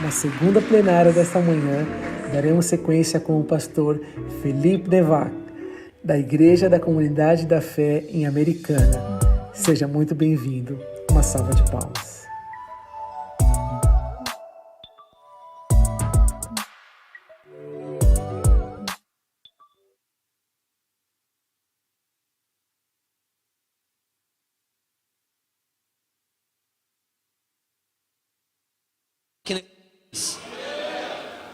Na segunda plenária desta manhã, daremos sequência com o pastor Felipe Devac, da Igreja da Comunidade da Fé em Americana. Seja muito bem-vindo. Uma salva de palmas.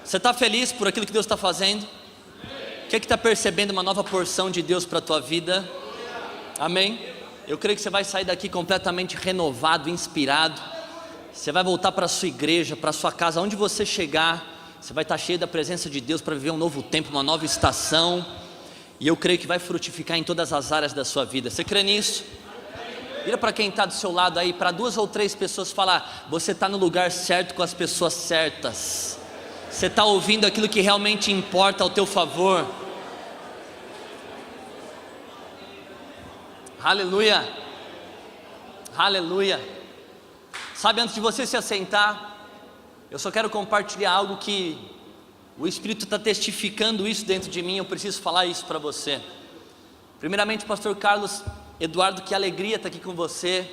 Você está feliz por aquilo que Deus está fazendo? Quer que está percebendo uma nova porção de Deus para a tua vida? Amém? Eu creio que você vai sair daqui completamente renovado, inspirado. Você vai voltar para a sua igreja, para a sua casa, onde você chegar, você vai estar cheio da presença de Deus para viver um novo tempo, uma nova estação. E eu creio que vai frutificar em todas as áreas da sua vida. Você crê nisso? Vira para quem está do seu lado aí, para 2 ou 3 pessoas falar: você está no lugar certo com as pessoas certas. Você está ouvindo aquilo que realmente importa ao teu favor. Aleluia, aleluia. Sabe, antes de você se assentar, eu só quero compartilhar algo que o Espírito está testificando isso dentro de mim. Eu preciso falar isso para você. Primeiramente, pastor Carlos Eduardo, que alegria estar aqui com você.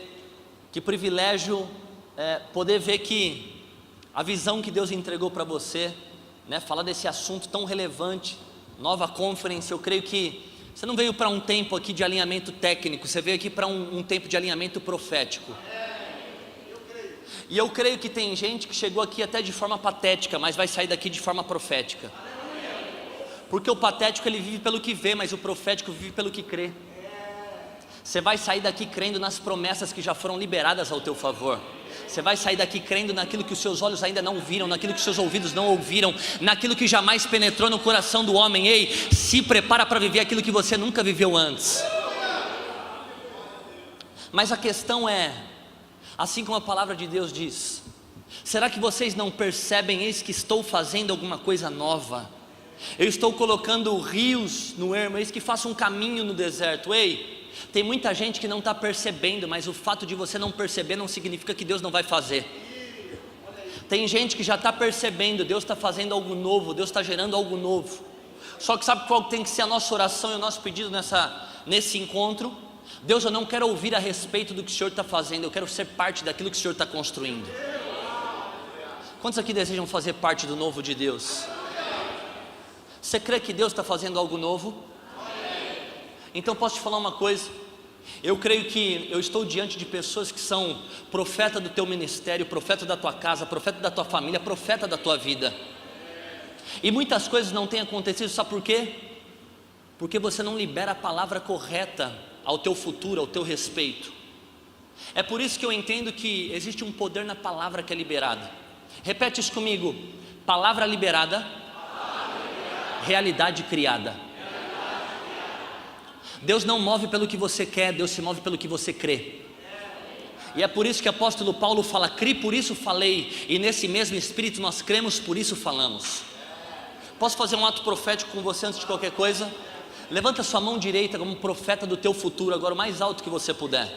Que privilégio poder ver que a visão que Deus entregou para você, falar desse assunto tão relevante, nova conference. Eu creio que você não veio para um tempo aqui de alinhamento técnico, você veio aqui para um tempo de alinhamento profético. E eu creio que tem gente que chegou aqui até de forma patética, mas vai sair daqui de forma profética. Porque o patético ele vive pelo que vê, mas o profético vive pelo que crê. Você vai sair daqui crendo nas promessas que já foram liberadas ao teu favor. Você vai sair daqui crendo naquilo que os seus olhos ainda não viram, naquilo que os seus ouvidos não ouviram, naquilo que jamais penetrou no coração do homem. Ei, se prepara para viver aquilo que você nunca viveu antes. Mas a questão é, assim como a palavra de Deus diz: será que vocês não percebem? Eis que estou fazendo alguma coisa nova. Eu estou colocando rios no ermo, eis que faço um caminho no deserto. Ei, tem muita gente que não está percebendo, mas o fato de você não perceber não significa que Deus não vai fazer. Tem gente que já está percebendo, Deus está fazendo algo novo, Deus está gerando algo novo. Só que sabe qual tem que ser a nossa oração e o nosso pedido nesse encontro? Deus, eu não quero ouvir a respeito do que o Senhor está fazendo, eu quero ser parte daquilo que o Senhor está construindo. Quantos aqui desejam fazer parte do novo de Deus? Você crê que Deus está fazendo algo novo? Então posso te falar uma coisa, eu creio que eu estou diante de pessoas que são profeta do teu ministério, profeta da tua casa, profeta da tua família, profeta da tua vida. E muitas coisas não têm acontecido, sabe por quê? Porque você não libera a palavra correta ao teu futuro, ao teu respeito. É por isso que eu entendo que existe um poder na palavra que é liberada. Repete isso comigo: palavra liberada, realidade criada. Deus não move pelo que você quer, Deus se move pelo que você crê. E é por isso que o apóstolo Paulo fala: cri, por isso falei, e nesse mesmo espírito nós cremos, por isso falamos. Posso fazer um ato profético com você antes de qualquer coisa? Levanta sua mão direita como profeta do teu futuro, agora o mais alto que você puder.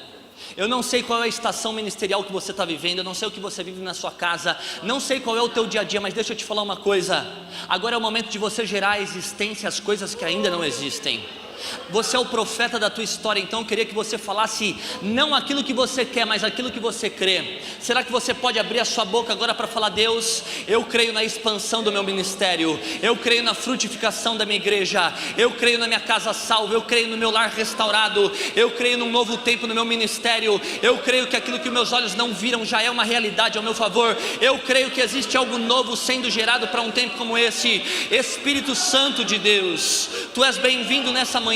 Eu não sei qual é a estação ministerial que você está vivendo, eu não sei o que você vive na sua casa, não sei qual é o teu dia a dia, mas deixa eu te falar uma coisa: agora é o momento de você gerar à existência as coisas que ainda não existem. Você é o profeta da tua história, então eu queria que você falasse não aquilo que você quer, mas aquilo que você crê. Será que você pode abrir a sua boca agora para falar: Deus, eu creio na expansão do meu ministério, eu creio na frutificação da minha igreja, eu creio na minha casa salva, eu creio no meu lar restaurado, eu creio num novo tempo no meu ministério, eu creio que aquilo que meus olhos não viram já é uma realidade ao meu favor, eu creio que existe algo novo sendo gerado para um tempo como esse. Espírito Santo de Deus, Tu és bem-vindo nessa manhã.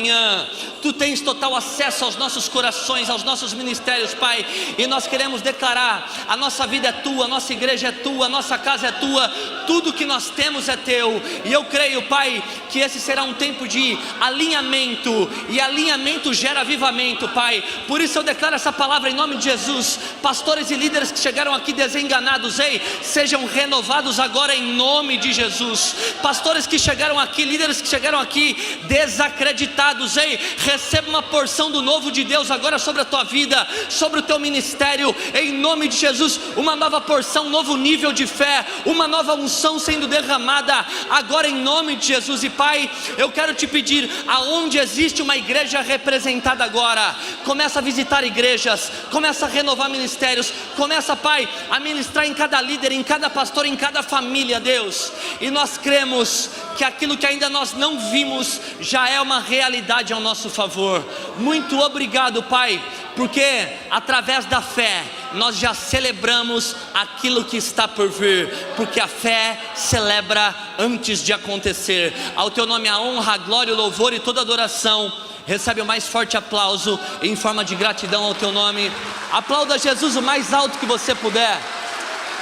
Tu tens total acesso aos nossos corações, aos nossos ministérios, Pai, e nós queremos declarar: a nossa vida é Tua, a nossa igreja é Tua, a nossa casa é Tua, tudo que nós temos é Teu. E eu creio, Pai, que esse será um tempo de alinhamento, e alinhamento gera avivamento, Pai. Por isso eu declaro essa palavra em nome de Jesus. Pastores e líderes que chegaram aqui desenganados, ei, sejam renovados agora em nome de Jesus. Pastores que chegaram aqui, líderes que chegaram aqui desacreditados, necessitados. Ei, receba uma porção do novo de Deus agora sobre a tua vida, sobre o teu ministério, em nome de Jesus. Uma nova porção, um novo nível de fé, uma nova unção sendo derramada agora em nome de Jesus. E Pai, eu quero te pedir, aonde existe uma igreja representada agora, começa a visitar igrejas, começa a renovar ministérios, começa, Pai, a ministrar em cada líder, em cada pastor, em cada família, Deus. E nós cremos que aquilo que ainda nós não vimos já é uma realidade ao nosso favor. Muito obrigado, Pai, porque através da fé nós já celebramos aquilo que está por vir, porque a fé celebra antes de acontecer. Ao teu nome a honra, a glória, o louvor e toda adoração. Recebe o mais forte aplauso em forma de gratidão ao teu nome. Aplauda Jesus o mais alto que você puder.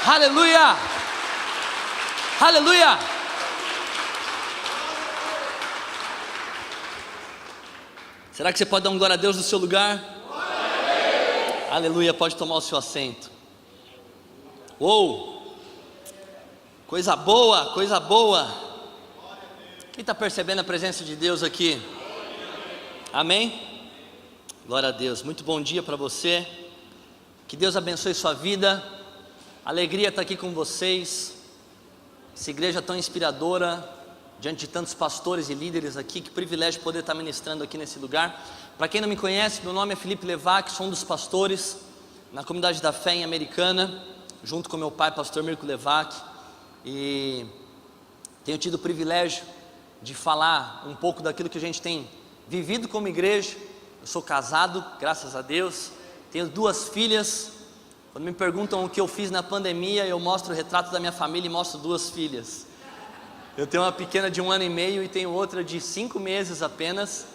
Aleluia, aleluia. Será que você pode dar um glória a Deus no seu lugar? Aleluia, pode tomar o seu assento. Uou, coisa boa, coisa boa. Quem está percebendo a presença de Deus aqui? Amém? Glória a Deus, muito bom dia para você. Que Deus abençoe sua vida. Alegria estar aqui com vocês. Essa igreja tão inspiradora, diante de tantos pastores e líderes aqui. Que privilégio poder estar ministrando aqui nesse lugar. Para quem não me conhece, meu nome é Felipe Levac, sou um dos pastores na Comunidade da Fé em Americana, junto com meu pai, pastor Mirko Levac, e tenho tido o privilégio de falar um pouco daquilo que a gente tem vivido como igreja. Eu sou casado, graças a Deus, tenho 2 filhas. Quando me perguntam o que eu fiz na pandemia, eu mostro o retrato da minha família e mostro 2 filhas. Eu tenho uma pequena de 1 ano e meio e tenho outra de 5 meses apenas.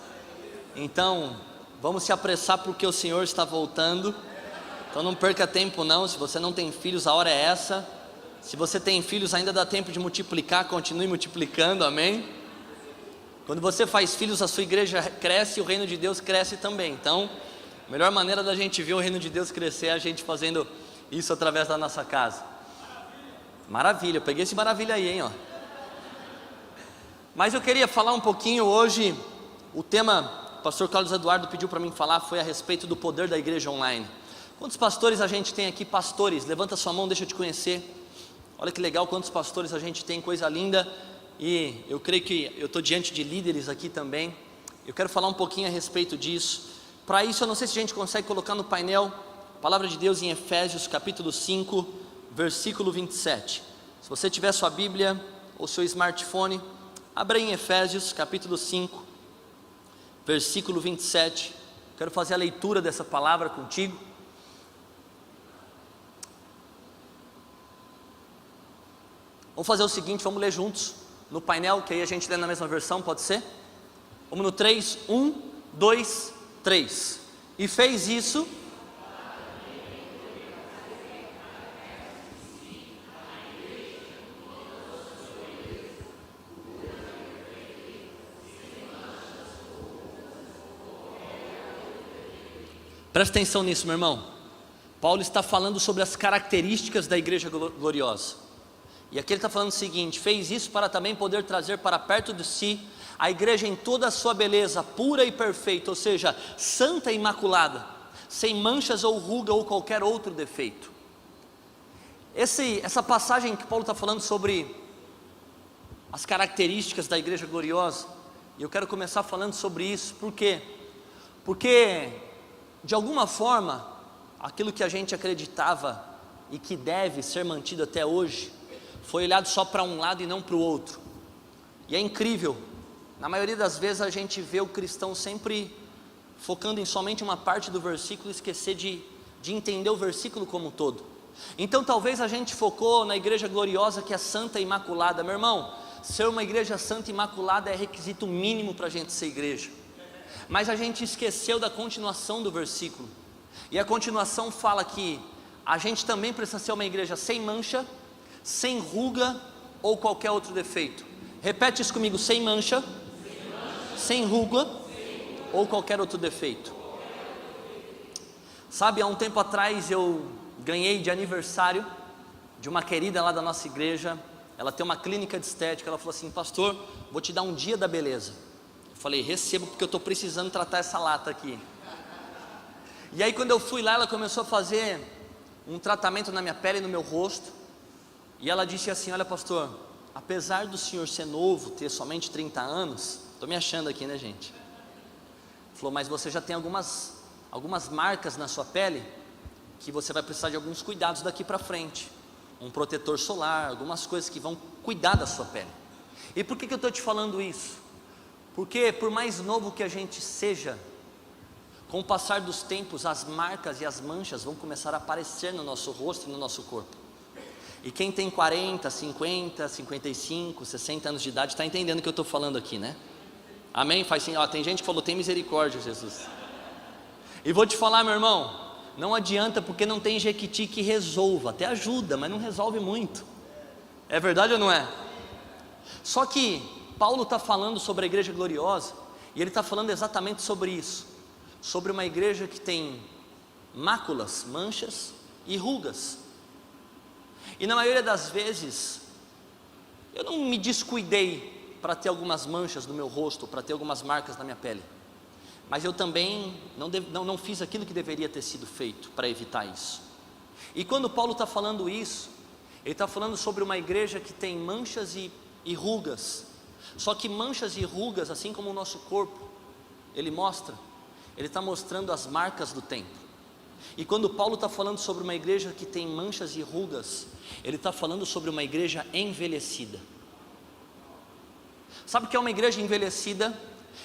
Então, vamos se apressar porque o Senhor está voltando. Então não perca tempo não. Se você não tem filhos, a hora é essa. Se você tem filhos, ainda dá tempo de multiplicar, continue multiplicando, amém? Quando você faz filhos, a sua igreja cresce e o reino de Deus cresce também. Então, a melhor maneira da gente ver o reino de Deus crescer é a gente fazendo isso através da nossa casa. Maravilha, eu peguei esse maravilha aí, hein, ó. Mas eu queria falar um pouquinho hoje. O tema, o pastor Carlos Eduardo pediu para mim falar, foi a respeito do poder da igreja online. Quantos pastores a gente tem aqui? Pastores, levanta sua mão, deixa eu te conhecer. Olha que legal, quantos pastores a gente tem, coisa linda. E eu creio que eu estou diante de líderes aqui também. Eu quero falar um pouquinho a respeito disso. Para isso, eu não sei se a gente consegue colocar no painel a palavra de Deus em Efésios capítulo 5, versículo 27. Se você tiver sua Bíblia ou seu smartphone, abra em Efésios capítulo 5, versículo 27. Quero fazer a leitura dessa palavra contigo. Vamos fazer o seguinte, vamos ler juntos no painel, que aí a gente lê na mesma versão, pode ser? Vamos no 3, 1, 2, 3. E fez isso. Presta atenção nisso, meu irmão. Paulo está falando sobre as características da igreja gloriosa. E aqui ele está falando o seguinte: fez isso para também poder trazer para perto de si a igreja em toda a sua beleza, pura e perfeita, ou seja, santa e imaculada, sem manchas ou ruga ou qualquer outro defeito. Essa passagem que Paulo está falando sobre as características da igreja gloriosa, e eu quero começar falando sobre isso. Por quê? Porque de alguma forma, aquilo que a gente acreditava e que deve ser mantido até hoje, foi olhado só para um lado e não para o outro. E é incrível, na maioria das vezes a gente vê o cristão sempre focando em somente uma parte do versículo e esquecer de entender o versículo como um todo. Então talvez a gente focou na igreja gloriosa, que é santa e imaculada. Meu irmão, ser uma igreja santa e imaculada é requisito mínimo para a gente ser igreja. Mas a gente esqueceu da continuação do versículo. E a continuação fala que a gente também precisa ser uma igreja sem mancha, sem ruga ou qualquer outro defeito. Repete isso comigo: sem mancha, sem ruga ou qualquer outro defeito. Sabe, há um tempo atrás eu ganhei de aniversário de uma querida lá da nossa igreja. Ela tem uma clínica de estética. Ela falou assim: pastor, vou te dar um dia da beleza. Eu Falei, recebo porque eu estou precisando tratar essa lata aqui. E aí quando eu fui lá, ela começou a fazer um tratamento na minha pele e no meu rosto. E ela disse assim, olha pastor, apesar do senhor ser novo, ter somente 30 anos, estou me achando aqui, né gente? Falou, mas você já tem algumas marcas na sua pele, que você vai precisar de alguns cuidados daqui para frente. Um protetor solar, algumas coisas que vão cuidar da sua pele. E por que eu estou te falando isso? Porque por mais novo que a gente seja, com o passar dos tempos, as marcas e as manchas vão começar a aparecer no nosso rosto e no nosso corpo. E quem tem 40, 50, 55, 60 anos de idade está entendendo o que eu estou falando aqui, né? Amém? Faz sim, ó, tem gente que falou, tem misericórdia, Jesus. E vou te falar, meu irmão, não adianta, porque não tem jequiti que resolva. Até ajuda, mas não resolve muito. É verdade ou não é? Só que Paulo está falando sobre a igreja gloriosa, e ele está falando exatamente sobre isso, sobre uma igreja que tem máculas, manchas e rugas. E na maioria das vezes, eu não me descuidei para ter algumas manchas no meu rosto, para ter algumas marcas na minha pele, mas eu também não fiz aquilo que deveria ter sido feito para evitar isso. E quando Paulo está falando isso, ele está falando sobre uma igreja que tem manchas e rugas. Só que manchas e rugas, assim como o nosso corpo, ele está mostrando as marcas do tempo. E quando Paulo está falando sobre uma igreja que tem manchas e rugas, ele está falando sobre uma igreja envelhecida. Sabe o que é uma igreja envelhecida?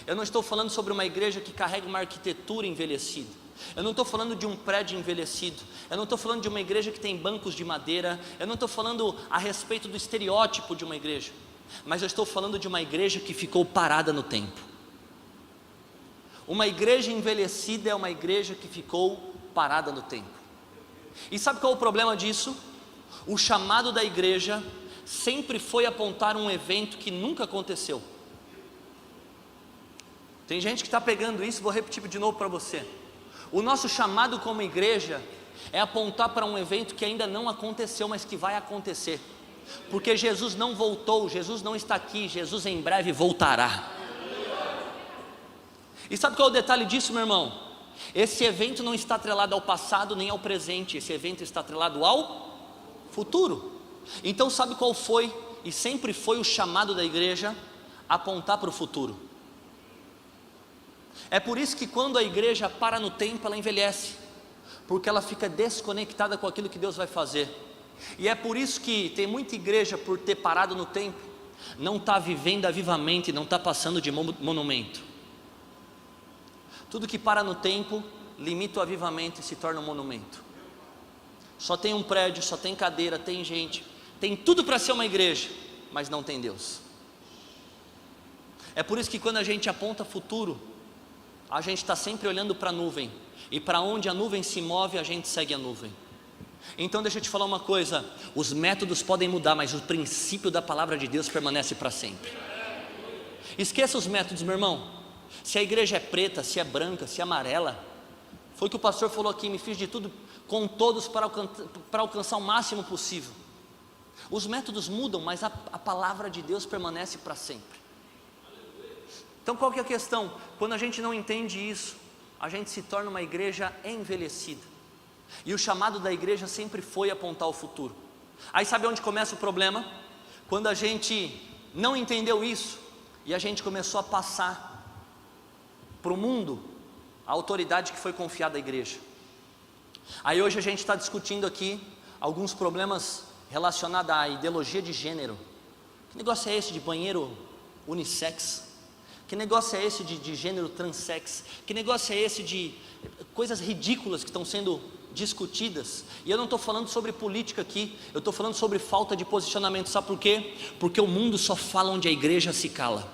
Eu não estou falando sobre uma igreja que carrega uma arquitetura envelhecida. Eu não estou falando de um prédio envelhecido. Eu não estou falando de uma igreja que tem bancos de madeira. Eu não estou falando a respeito do estereótipo de uma igreja. Mas eu estou falando de uma igreja que ficou parada no tempo. Uma igreja envelhecida é uma igreja que ficou parada no tempo. E sabe qual é o problema disso? O chamado da igreja sempre foi apontar um evento que nunca aconteceu. Tem gente que está pegando isso, vou repetir de novo para você. O nosso chamado como igreja é apontar para um evento que ainda não aconteceu, mas que vai acontecer. Porque Jesus não voltou, Jesus não está aqui, Jesus em breve voltará. E sabe qual é o detalhe disso, meu irmão? Esse evento não está atrelado ao passado nem ao presente, esse evento está atrelado ao futuro. Então sabe qual foi e sempre foi o chamado da igreja? Apontar para o futuro. É por isso que quando a igreja para no tempo, ela envelhece, porque ela fica desconectada com aquilo que Deus vai fazer. E é por isso que tem muita igreja, por ter parado no tempo, não está vivendo avivamente, não está passando de monumento. Tudo que para no tempo, limita o avivamento e se torna um monumento. Só tem um prédio, só tem cadeira, tem gente, tem tudo para ser uma igreja, mas não tem Deus. É por isso que quando a gente aponta futuro, a gente está sempre olhando para a nuvem, e para onde a nuvem se move, a gente segue a nuvem. Então deixa eu te falar uma coisa, os métodos podem mudar, mas o princípio da palavra de Deus permanece para sempre. Esqueça os métodos, meu irmão. Se a igreja é preta, se é branca, se é amarela, foi o que o pastor falou aqui, me fiz de tudo com todos para alcançar o máximo possível. Os métodos mudam, mas a palavra de Deus permanece para sempre. Então qual que é a questão? Quando a gente não entende isso, a gente se torna uma igreja envelhecida. E o chamado da igreja sempre foi apontar o futuro. Aí sabe onde começa o problema? Quando a gente não entendeu isso, e a gente começou a passar para o mundo a autoridade que foi confiada à igreja. Aí hoje a gente está discutindo aqui alguns problemas relacionados à ideologia de gênero. Que negócio é esse de banheiro unissex? Que negócio é esse de gênero transsex? Que negócio é esse de coisas ridículas que estão sendo discutidas? E eu não estou falando sobre política aqui, eu estou falando sobre falta de posicionamento. Sabe por quê? Porque o mundo só fala onde a igreja se cala.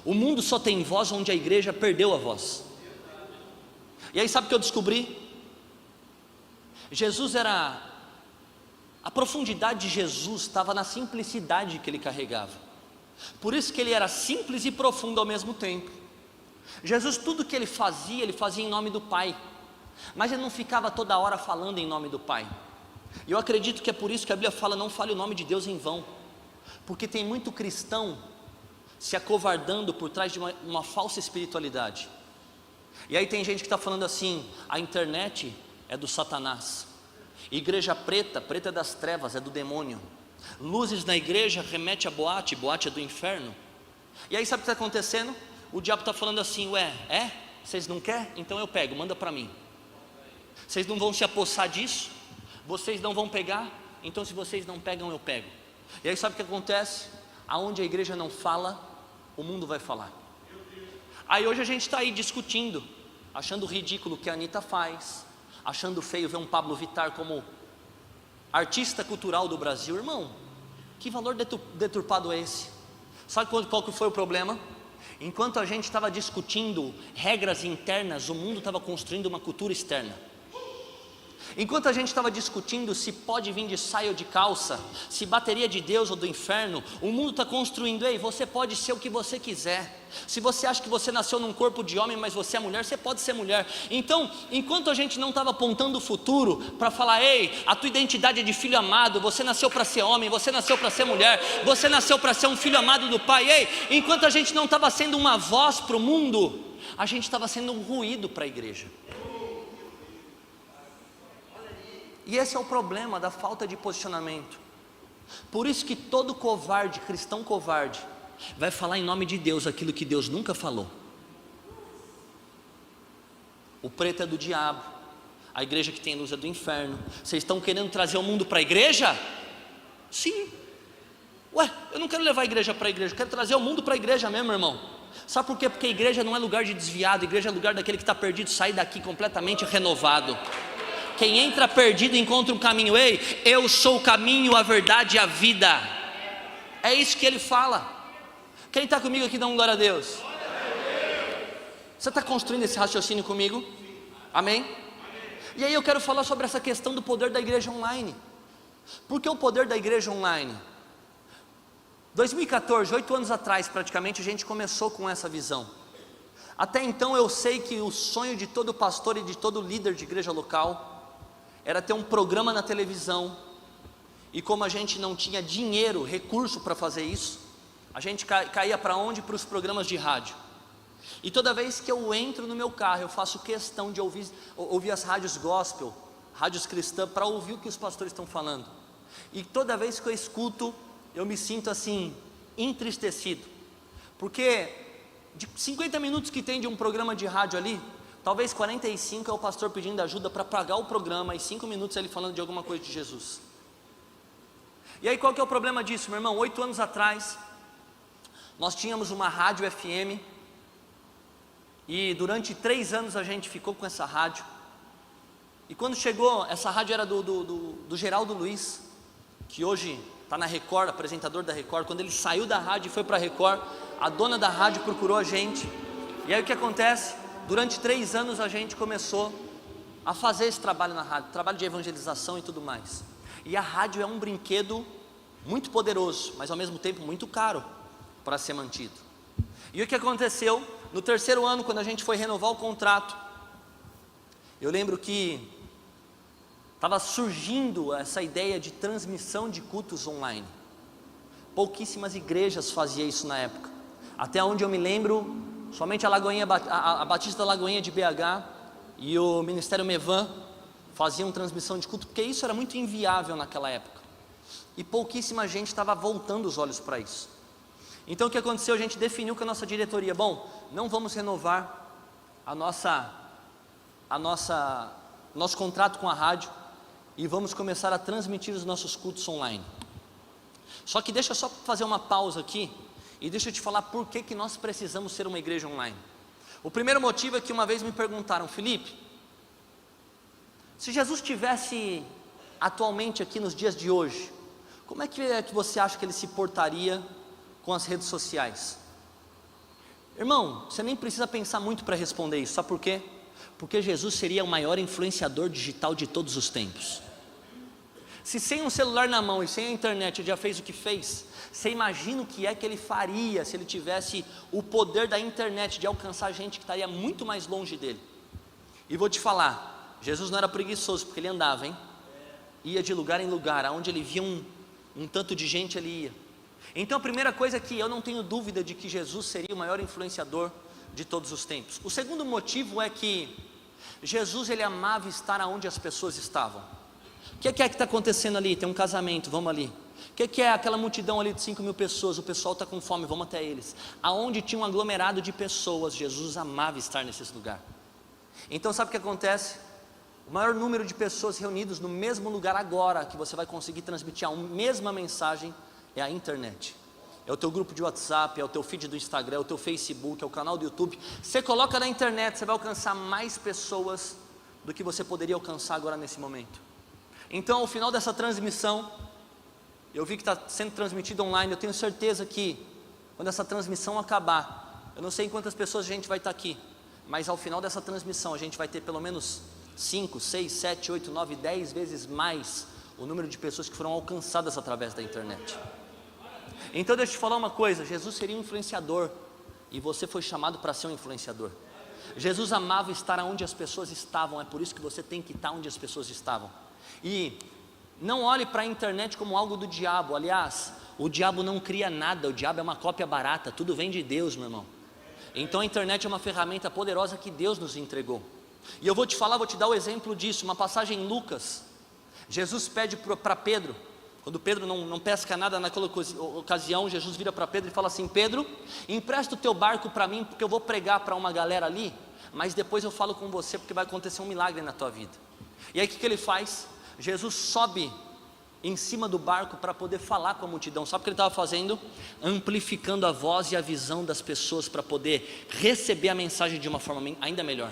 O mundo só tem voz onde a igreja perdeu a voz. E aí sabe o que eu descobri? A profundidade de Jesus estava na simplicidade que ele carregava. Por isso que ele era simples e profundo ao mesmo tempo. Jesus, tudo que ele fazia em nome do Pai. Mas ele não ficava toda hora falando em nome do Pai. E eu acredito que é por isso que a Bíblia fala, não fale o nome de Deus em vão. Porque tem muito cristão se acovardando por trás de uma falsa espiritualidade. E aí tem gente que está falando assim: a internet é do Satanás, igreja preta, preta é das trevas, é do demônio, luzes na igreja remete a boate, boate é do inferno. E aí sabe o que está acontecendo? O diabo está falando assim: ué, vocês não querem? Então eu pego, manda para mim. Vocês não vão se apossar disso? Vocês não vão pegar? Então se vocês não pegam, eu pego. E aí sabe o que acontece? Aonde a igreja não fala, o mundo vai falar. Aí hoje a gente está aí discutindo, achando ridículo o que a Anitta faz, achando feio ver um Pablo Vittar como artista cultural do Brasil. Irmão, que valor deturpado é esse? Sabe qual que foi o problema? Enquanto a gente estava discutindo regras internas, o mundo estava construindo uma cultura externa. Enquanto a gente estava discutindo se pode vir de saia ou de calça, se bateria de Deus ou do inferno, o mundo está construindo: ei, você pode ser o que você quiser. Se você acha que você nasceu num corpo de homem, mas você é mulher, você pode ser mulher. Então, enquanto a gente não estava apontando o futuro para falar: ei, a tua identidade é de filho amado, você nasceu para ser homem, você nasceu para ser mulher, você nasceu para ser um filho amado do Pai. Ei, enquanto a gente não estava sendo uma voz para o mundo, a gente estava sendo um ruído para a igreja. E esse é o problema da falta de posicionamento. Por isso que todo covarde, cristão covarde, vai falar em nome de Deus aquilo que Deus nunca falou. O preto é do diabo, a igreja que tem luz é do inferno. Vocês estão querendo trazer o mundo para a igreja? Sim. Ué, eu não quero levar a igreja para a igreja, eu quero trazer o mundo para a igreja mesmo, irmão. Sabe por quê? Porque a igreja não é lugar de desviado, a igreja é lugar daquele que está perdido sair daqui completamente renovado. Quem entra perdido encontra um caminho. Ei, eu sou o caminho, a verdade e a vida. É isso que ele fala. Quem está comigo aqui, dá um glória a Deus. Você está construindo esse raciocínio comigo? Amém? E aí eu quero falar sobre essa questão do poder da igreja online. Por que o poder da igreja online? 2014, 8 anos atrás praticamente, a gente começou com essa visão. Até então eu sei que o sonho de todo pastor e de todo líder de igreja local era ter um programa na televisão. E como a gente não tinha dinheiro, recurso para fazer isso, a gente caía para onde? Para os programas de rádio. E toda vez que eu entro no meu carro, eu faço questão de ouvir as rádios gospel, rádios cristãs, para ouvir o que os pastores estão falando. E toda vez que eu escuto, eu me sinto assim, entristecido. Porque de 50 minutos que tem de um programa de rádio ali, talvez 45 é o pastor pedindo ajuda para pagar o programa, e 5 minutos ele falando de alguma coisa de Jesus. E aí qual que é o problema disso, meu irmão? 8 anos atrás, nós tínhamos uma rádio FM, e durante 3 anos a gente ficou com essa rádio. E quando chegou, essa rádio era do Geraldo Luiz, que hoje está na Record, apresentador da Record. Quando ele saiu da rádio e foi para a Record, a dona da rádio procurou a gente. E aí o que acontece? Durante 3 anos a gente começou a fazer esse trabalho na rádio, trabalho de evangelização e tudo mais. E a rádio é um brinquedo muito poderoso, mas ao mesmo tempo muito caro para ser mantido. E o que aconteceu? No 3º ano, quando a gente foi renovar o contrato, eu lembro que estava surgindo essa ideia de transmissão de cultos online. Pouquíssimas igrejas faziam isso na época. Até onde eu me lembro, somente a Batista da Lagoinha de BH e o Ministério Mevan faziam transmissão de culto, porque isso era muito inviável naquela época. E pouquíssima gente estava voltando os olhos para isso. Então o que aconteceu? A gente definiu com a nossa diretoria: bom, não vamos renovar nosso contrato com a rádio e vamos começar a transmitir os nossos cultos online. Só que deixa eu só fazer uma pausa aqui e deixa eu te falar por que nós precisamos ser uma igreja online. O primeiro motivo é que uma vez me perguntaram: Felipe, se Jesus estivesse atualmente aqui nos dias de hoje, como é que você acha que ele se portaria com as redes sociais? Irmão, você nem precisa pensar muito para responder isso. Sabe por quê? Porque Jesus seria o maior influenciador digital de todos os tempos. Se sem um celular na mão e sem a internet ele já fez o que fez, você imagina o que é que ele faria se ele tivesse o poder da internet de alcançar gente que estaria muito mais longe dele. E vou te falar, Jesus não era preguiçoso, porque ele andava, hein? Ia de lugar em lugar, aonde ele via um tanto de gente ele ia. Então a primeira coisa é que eu não tenho dúvida de que Jesus seria o maior influenciador de todos os tempos. O segundo motivo é que Jesus, ele amava estar onde as pessoas estavam. O que é que está acontecendo ali? Tem um casamento, vamos ali. O que é aquela multidão ali de 5.000 pessoas? O pessoal está com fome, vamos até eles. Aonde tinha um aglomerado de pessoas, Jesus amava estar nesses lugares. Então sabe o que acontece? O maior número de pessoas reunidas no mesmo lugar agora, que você vai conseguir transmitir a mesma mensagem, é a internet. É o teu grupo de WhatsApp, é o teu feed do Instagram, é o teu Facebook, é o canal do YouTube. Você coloca na internet, você vai alcançar mais pessoas do que você poderia alcançar agora nesse momento. Então ao final dessa transmissão, eu vi que está sendo transmitido online, eu tenho certeza que quando essa transmissão acabar, eu não sei em quantas pessoas a gente vai estar aqui, mas ao final dessa transmissão a gente vai ter pelo menos 5, 6, 7, 8, 9, 10 vezes mais o número de pessoas que foram alcançadas através da internet. Então deixa eu te falar uma coisa, Jesus seria um influenciador, e você foi chamado para ser um influenciador. Jesus amava estar onde as pessoas estavam, é por isso que você tem que estar onde as pessoas estavam. E não olhe para a internet como algo do diabo. Aliás, o diabo não cria nada, o diabo é uma cópia barata, tudo vem de Deus, meu irmão. Então a internet é uma ferramenta poderosa que Deus nos entregou. E eu vou te falar, vou te dar o exemplo disso, uma passagem em Lucas. Jesus pede para Pedro, quando Pedro não pesca nada naquela ocasião, Jesus vira para Pedro e fala assim: Pedro, empresta o teu barco para mim, porque eu vou pregar para uma galera ali, mas depois eu falo com você, porque vai acontecer um milagre na tua vida. E aí o que ele faz? Jesus sobe em cima do barco para poder falar com a multidão. Sabe o que ele estava fazendo? Amplificando a voz e a visão das pessoas para poder receber a mensagem de uma forma ainda melhor.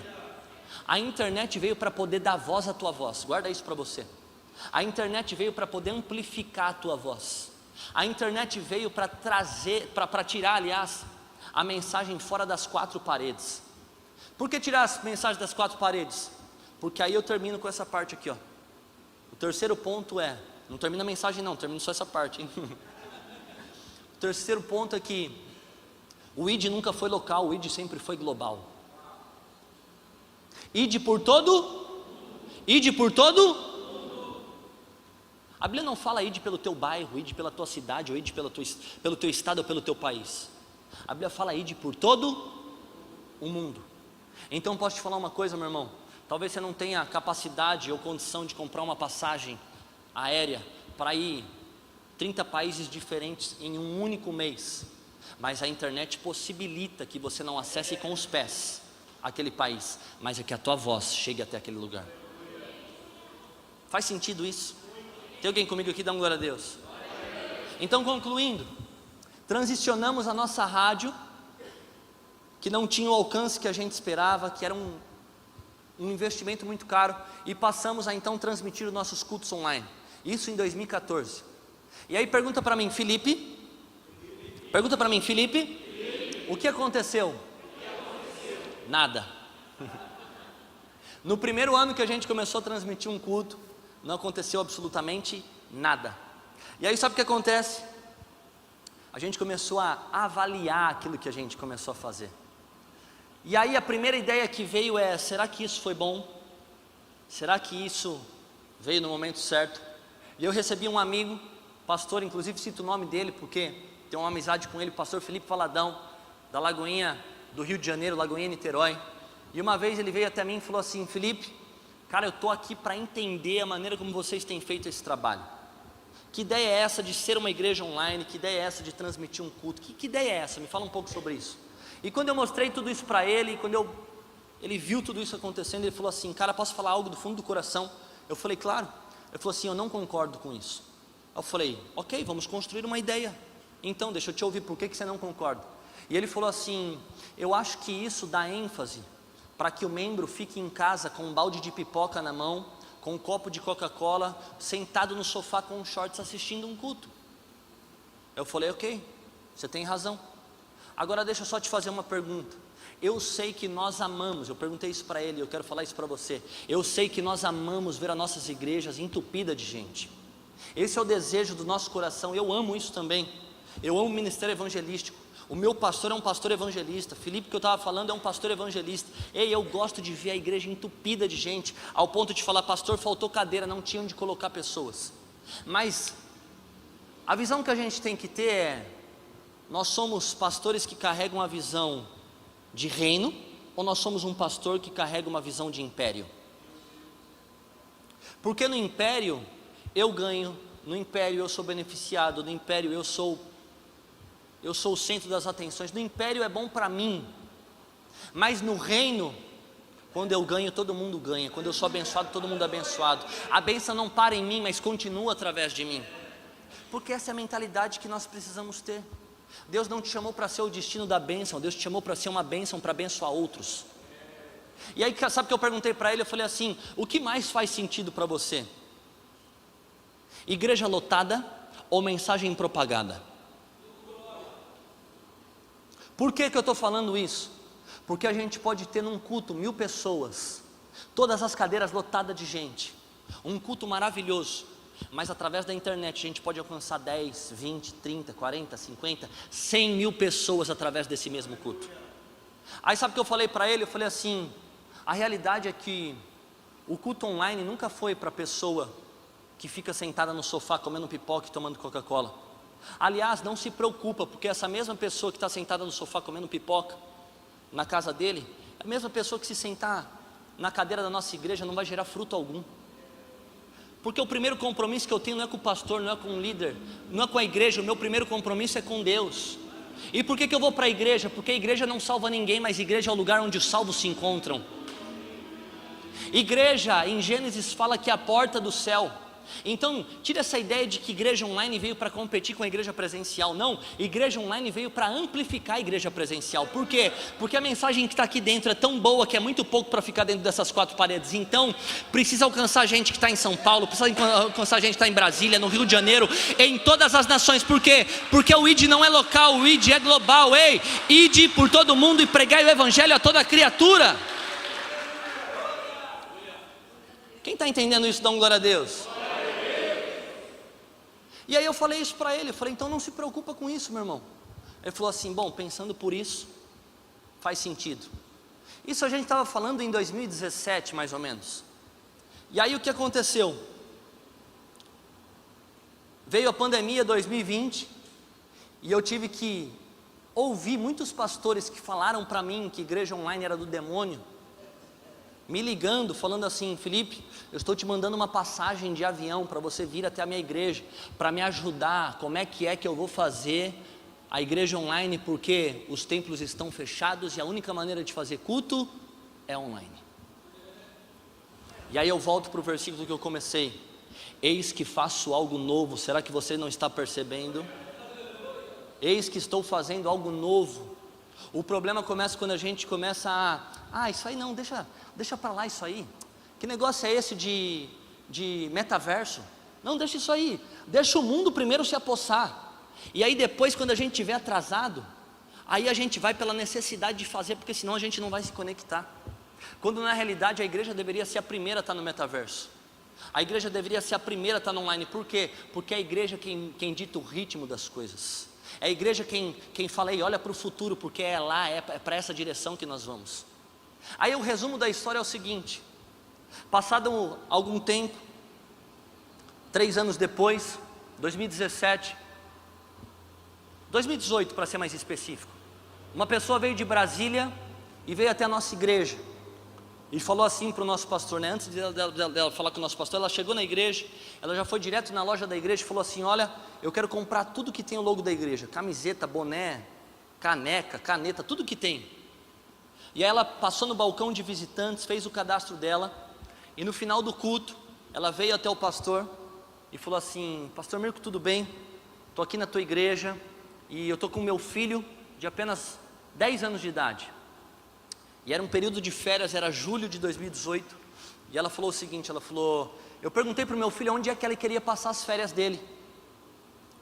A internet veio para poder dar voz à tua voz, guarda isso para você. A internet veio para poder amplificar a tua voz. A internet veio para trazer, para tirar, aliás, a mensagem fora das quatro paredes. Por que tirar as mensagens das quatro paredes? Porque aí eu termino com essa parte aqui, ó. O terceiro ponto é, não termina a mensagem não, termina só essa parte, hein? O terceiro ponto é que o ID nunca foi local, o ID sempre foi global. ID por todo. A Bíblia não fala ide pelo teu bairro, ide pela tua cidade, ou ide pelo teu estado ou pelo teu país. A Bíblia fala ide por todo o mundo. Então posso te falar uma coisa, meu irmão. Talvez você não tenha capacidade ou condição de comprar uma passagem aérea para ir 30 países diferentes em um único mês. Mas a internet possibilita que você não acesse com os pés aquele país, mas é que a tua voz chegue até aquele lugar. Faz sentido isso? Tem alguém comigo aqui? Dá uma glória a Deus. Então, concluindo, transicionamos a nossa rádio, que não tinha o alcance que a gente esperava, que era um investimento muito caro, e passamos a então transmitir os nossos cultos online. Isso em 2014. E aí pergunta para mim, Felipe, o que aconteceu? Nada. No primeiro ano que a gente começou a transmitir um culto, não aconteceu absolutamente nada. E aí sabe o que acontece? A gente começou a avaliar aquilo que a gente começou a fazer. E aí a primeira ideia que veio é: será que isso foi bom? Será que isso veio no momento certo? E eu recebi um amigo, pastor, inclusive cito o nome dele porque tenho uma amizade com ele, pastor Felipe Valadão, da Lagoinha do Rio de Janeiro, Lagoinha Niterói. E uma vez ele veio até mim e falou assim: Felipe, cara, eu estou aqui para entender a maneira como vocês têm feito esse trabalho. Que ideia é essa de ser uma igreja online? Que ideia é essa de transmitir um culto? Que ideia é essa? Me fala um pouco sobre isso. E quando eu mostrei tudo isso para ele, ele viu tudo isso acontecendo, ele falou assim: cara, posso falar algo do fundo do coração? Eu falei: claro. Ele falou assim: eu não concordo com isso. Eu falei: ok, vamos construir uma ideia. Então, deixa eu te ouvir, por que você não concorda? E ele falou assim: eu acho que isso dá ênfase para que o membro fique em casa com um balde de pipoca na mão, com um copo de Coca-Cola, sentado no sofá com um shorts assistindo um culto. Eu falei: ok, você tem razão. Agora deixa eu só te fazer uma pergunta. Eu sei que nós amamos, eu perguntei isso para ele, eu quero falar isso para você. Eu sei que nós amamos ver as nossas igrejas entupidas de gente. Esse é o desejo do nosso coração, eu amo isso também. Eu amo o ministério evangelístico. O meu pastor é um pastor evangelista. Felipe, que eu estava falando, é um pastor evangelista. Ei, eu gosto de ver a igreja entupida de gente, ao ponto de falar: pastor, faltou cadeira, não tinha onde colocar pessoas. Mas A visão que a gente tem que ter é: nós somos pastores que carregam a visão de reino, ou nós somos um pastor que carrega uma visão de império? Porque no império eu ganho, no império eu sou beneficiado, no império eu sou o centro das atenções, no império é bom para mim. Mas no reino, quando eu ganho, todo mundo ganha. Quando eu sou abençoado, todo mundo é abençoado. A bênção não para em mim, mas continua através de mim. Porque essa é a mentalidade que nós precisamos ter. Deus não te chamou para ser o destino da bênção, Deus te chamou para ser uma bênção, para abençoar outros. E aí, sabe o que eu perguntei para ele? Eu falei assim: o que mais faz sentido para você? Igreja lotada ou mensagem propagada? Por que eu estou falando isso? Porque a gente pode ter num culto 1000 pessoas, todas as cadeiras lotadas de gente, um culto maravilhoso, mas através da internet a gente pode alcançar 10, 20, 30, 40, 50, 100 mil pessoas através desse mesmo culto. Aí sabe o que eu falei para ele? Eu falei assim: a realidade é que o culto online nunca foi para a pessoa que fica sentada no sofá comendo pipoca e tomando Coca-Cola. Aliás, não se preocupa, porque essa mesma pessoa que está sentada no sofá comendo pipoca na casa dele, é a mesma pessoa que se sentar na cadeira da nossa igreja não vai gerar fruto algum. Porque o primeiro compromisso que eu tenho não é com o pastor, não é com o líder, não é com a igreja. O meu primeiro compromisso é com Deus. E por que eu vou para a igreja? Porque a igreja não salva ninguém, mas a igreja é o lugar onde os salvos se encontram. Igreja, em Gênesis, fala que é a porta do céu. Então, tira essa ideia de que igreja online veio para competir com a igreja presencial. Não, igreja online veio para amplificar a igreja presencial. Por quê? Porque a mensagem que está aqui dentro é tão boa que é muito pouco para ficar dentro dessas 4 paredes. Então, precisa alcançar gente que está em São Paulo, precisa alcançar gente que está em Brasília, no Rio de Janeiro, em todas as nações. Por quê? Porque o ID não é local, o ID é global. Ei, ide por todo mundo e pregai o evangelho a toda criatura. Quem está entendendo isso, dá um glória a Deus. E aí eu falei isso para ele, eu falei: então não se preocupa com isso, meu irmão. Ele falou assim: bom, pensando por isso, faz sentido. Isso a gente estava falando em 2017 mais ou menos. E aí o que aconteceu? Veio a pandemia 2020, e eu tive que ouvir muitos pastores que falaram para mim que igreja online era do demônio, me ligando, falando assim: Felipe, eu estou te mandando uma passagem de avião para você vir até a minha igreja, para me ajudar. Como é que eu vou fazer a igreja online, porque os templos estão fechados e a única maneira de fazer culto é online. E aí eu volto para o versículo que eu comecei: eis que faço algo novo. Será que você não está percebendo? Eis que estou fazendo algo novo. O problema começa quando a gente começa isso aí não, deixa para lá isso aí. Que negócio é esse de metaverso? Não, deixa isso aí. Deixa o mundo primeiro se apossar. E aí depois, quando a gente estiver atrasado, aí a gente vai pela necessidade de fazer, porque senão a gente não vai se conectar. Quando na realidade a igreja deveria ser a primeira a estar no metaverso. A igreja deveria ser a primeira a estar no online. Por quê? Porque é a igreja quem dita o ritmo das coisas. É a igreja quem fala: aí, olha para o futuro, porque é lá, é para essa direção que nós vamos. Aí o resumo da história é o seguinte: passado algum tempo, 3 anos depois, 2017, 2018 para ser mais específico, uma pessoa veio de Brasília e veio até a nossa igreja e falou assim para o nosso pastor, né? Antes dela falar com o nosso pastor, ela chegou na igreja, ela já foi direto na loja da igreja e falou assim: olha, eu quero comprar tudo que tem o logo da igreja, camiseta, boné, caneca, caneta, tudo que tem. E aí ela passou no balcão de visitantes, fez o cadastro dela, e no final do culto, ela veio até o pastor e falou assim: pastor Mirko, tudo bem? Estou aqui na tua igreja, e eu estou com meu filho de apenas 10 anos de idade. E era um período de férias, era julho de 2018, e ela falou o seguinte, ela falou: eu perguntei para o meu filho onde é que ele queria passar as férias dele.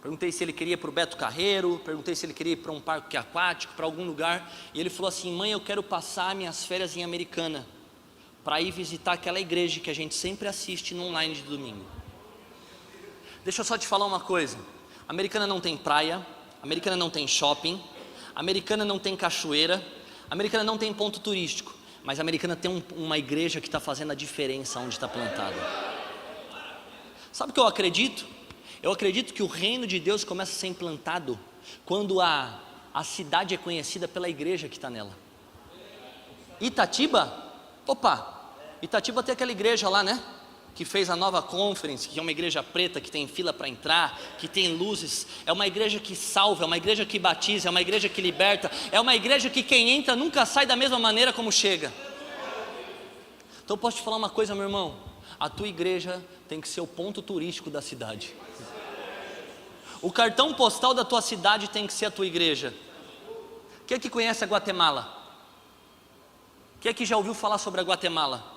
Perguntei se ele queria ir para o Beto Carreiro, perguntei se ele queria ir para um parque aquático, para algum lugar, e ele falou assim: mãe, eu quero passar minhas férias em Americana, para ir visitar aquela igreja que a gente sempre assiste no online de domingo. Deixa eu só te falar uma coisa: Americana não tem praia, Americana não tem shopping, Americana não tem cachoeira, Americana não tem ponto turístico, mas a Americana tem uma igreja que está fazendo a diferença onde está plantada. Sabe o que eu acredito? Eu acredito que o reino de Deus começa a ser implantado quando a cidade é conhecida pela igreja que está nela. Itatiba, Itatiba tem aquela igreja lá, né? Que fez a nova conference, que é uma igreja preta, que tem fila para entrar, que tem luzes, é uma igreja que salva, é uma igreja que batiza, é uma igreja que liberta, é uma igreja que quem entra nunca sai da mesma maneira como chega. Então eu posso te falar uma coisa, meu irmão, a tua igreja tem que ser o ponto turístico da cidade. O cartão postal da tua cidade tem que ser a tua igreja. Quem é que conhece a Guatemala? Quem é que já ouviu falar sobre a Guatemala?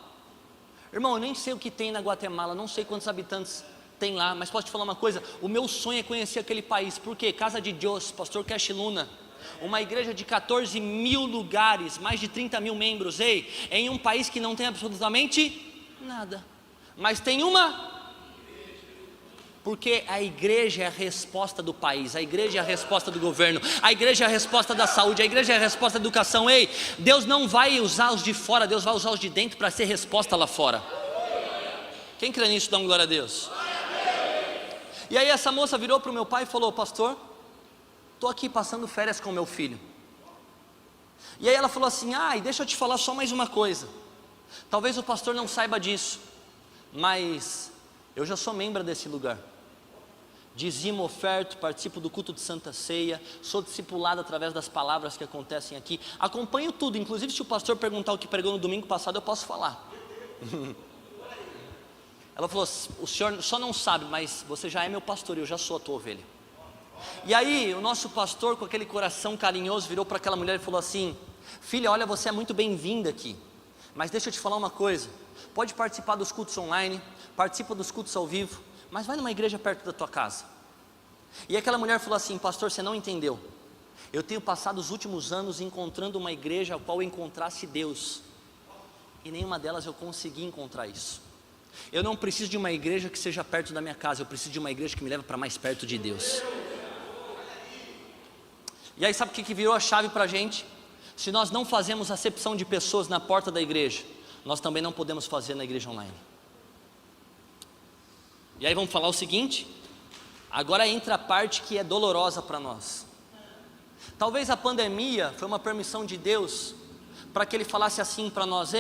Irmão, eu nem sei o que tem na Guatemala, não sei quantos habitantes tem lá, mas posso te falar uma coisa, o meu sonho é conhecer aquele país. Por quê? Casa de Deus, pastor Cash Luna, uma igreja de 14 mil lugares, mais de 30 mil membros, em um país que não tem absolutamente nada, mas tem uma... Porque a igreja é a resposta do país, a igreja é a resposta do governo, a igreja é a resposta da saúde, a igreja é a resposta da educação. Deus não vai usar os de fora, Deus vai usar os de dentro para ser resposta lá fora. Quem crê nisso, dá uma glória a Deus. E aí essa moça virou para o meu pai e falou: pastor, estou aqui passando férias com meu filho. E aí ela falou assim: e deixa eu te falar só mais uma coisa, talvez o pastor não saiba disso, mas eu já sou membro desse lugar. Dizimo, oferto, participo do culto de Santa Ceia, sou discipulado através das palavras que acontecem aqui, acompanho tudo, inclusive se o pastor perguntar o que pregou no domingo passado, eu posso falar. Ela falou: o senhor só não sabe, mas você já é meu pastor, eu já sou a tua ovelha. E aí o nosso pastor, com aquele coração carinhoso, virou para aquela mulher e falou assim: filha, olha, você é muito bem-vinda aqui, mas deixa eu te falar uma coisa, pode participar dos cultos online, participa dos cultos ao vivo, mas vai numa igreja perto da tua casa. E aquela mulher falou assim: pastor, você não entendeu, eu tenho passado os últimos anos encontrando uma igreja a qual eu encontrasse Deus, e nenhuma delas eu consegui encontrar isso. Eu não preciso de uma igreja que seja perto da minha casa, eu preciso de uma igreja que me leve para mais perto de Deus. E aí sabe o que virou a chave para a gente? Se nós não fazemos acepção de pessoas na porta da igreja, nós também não podemos fazer na igreja online. E aí vamos falar o seguinte, agora entra a parte que é dolorosa para nós. Talvez a pandemia foi uma permissão de Deus, para que Ele falasse assim para nós: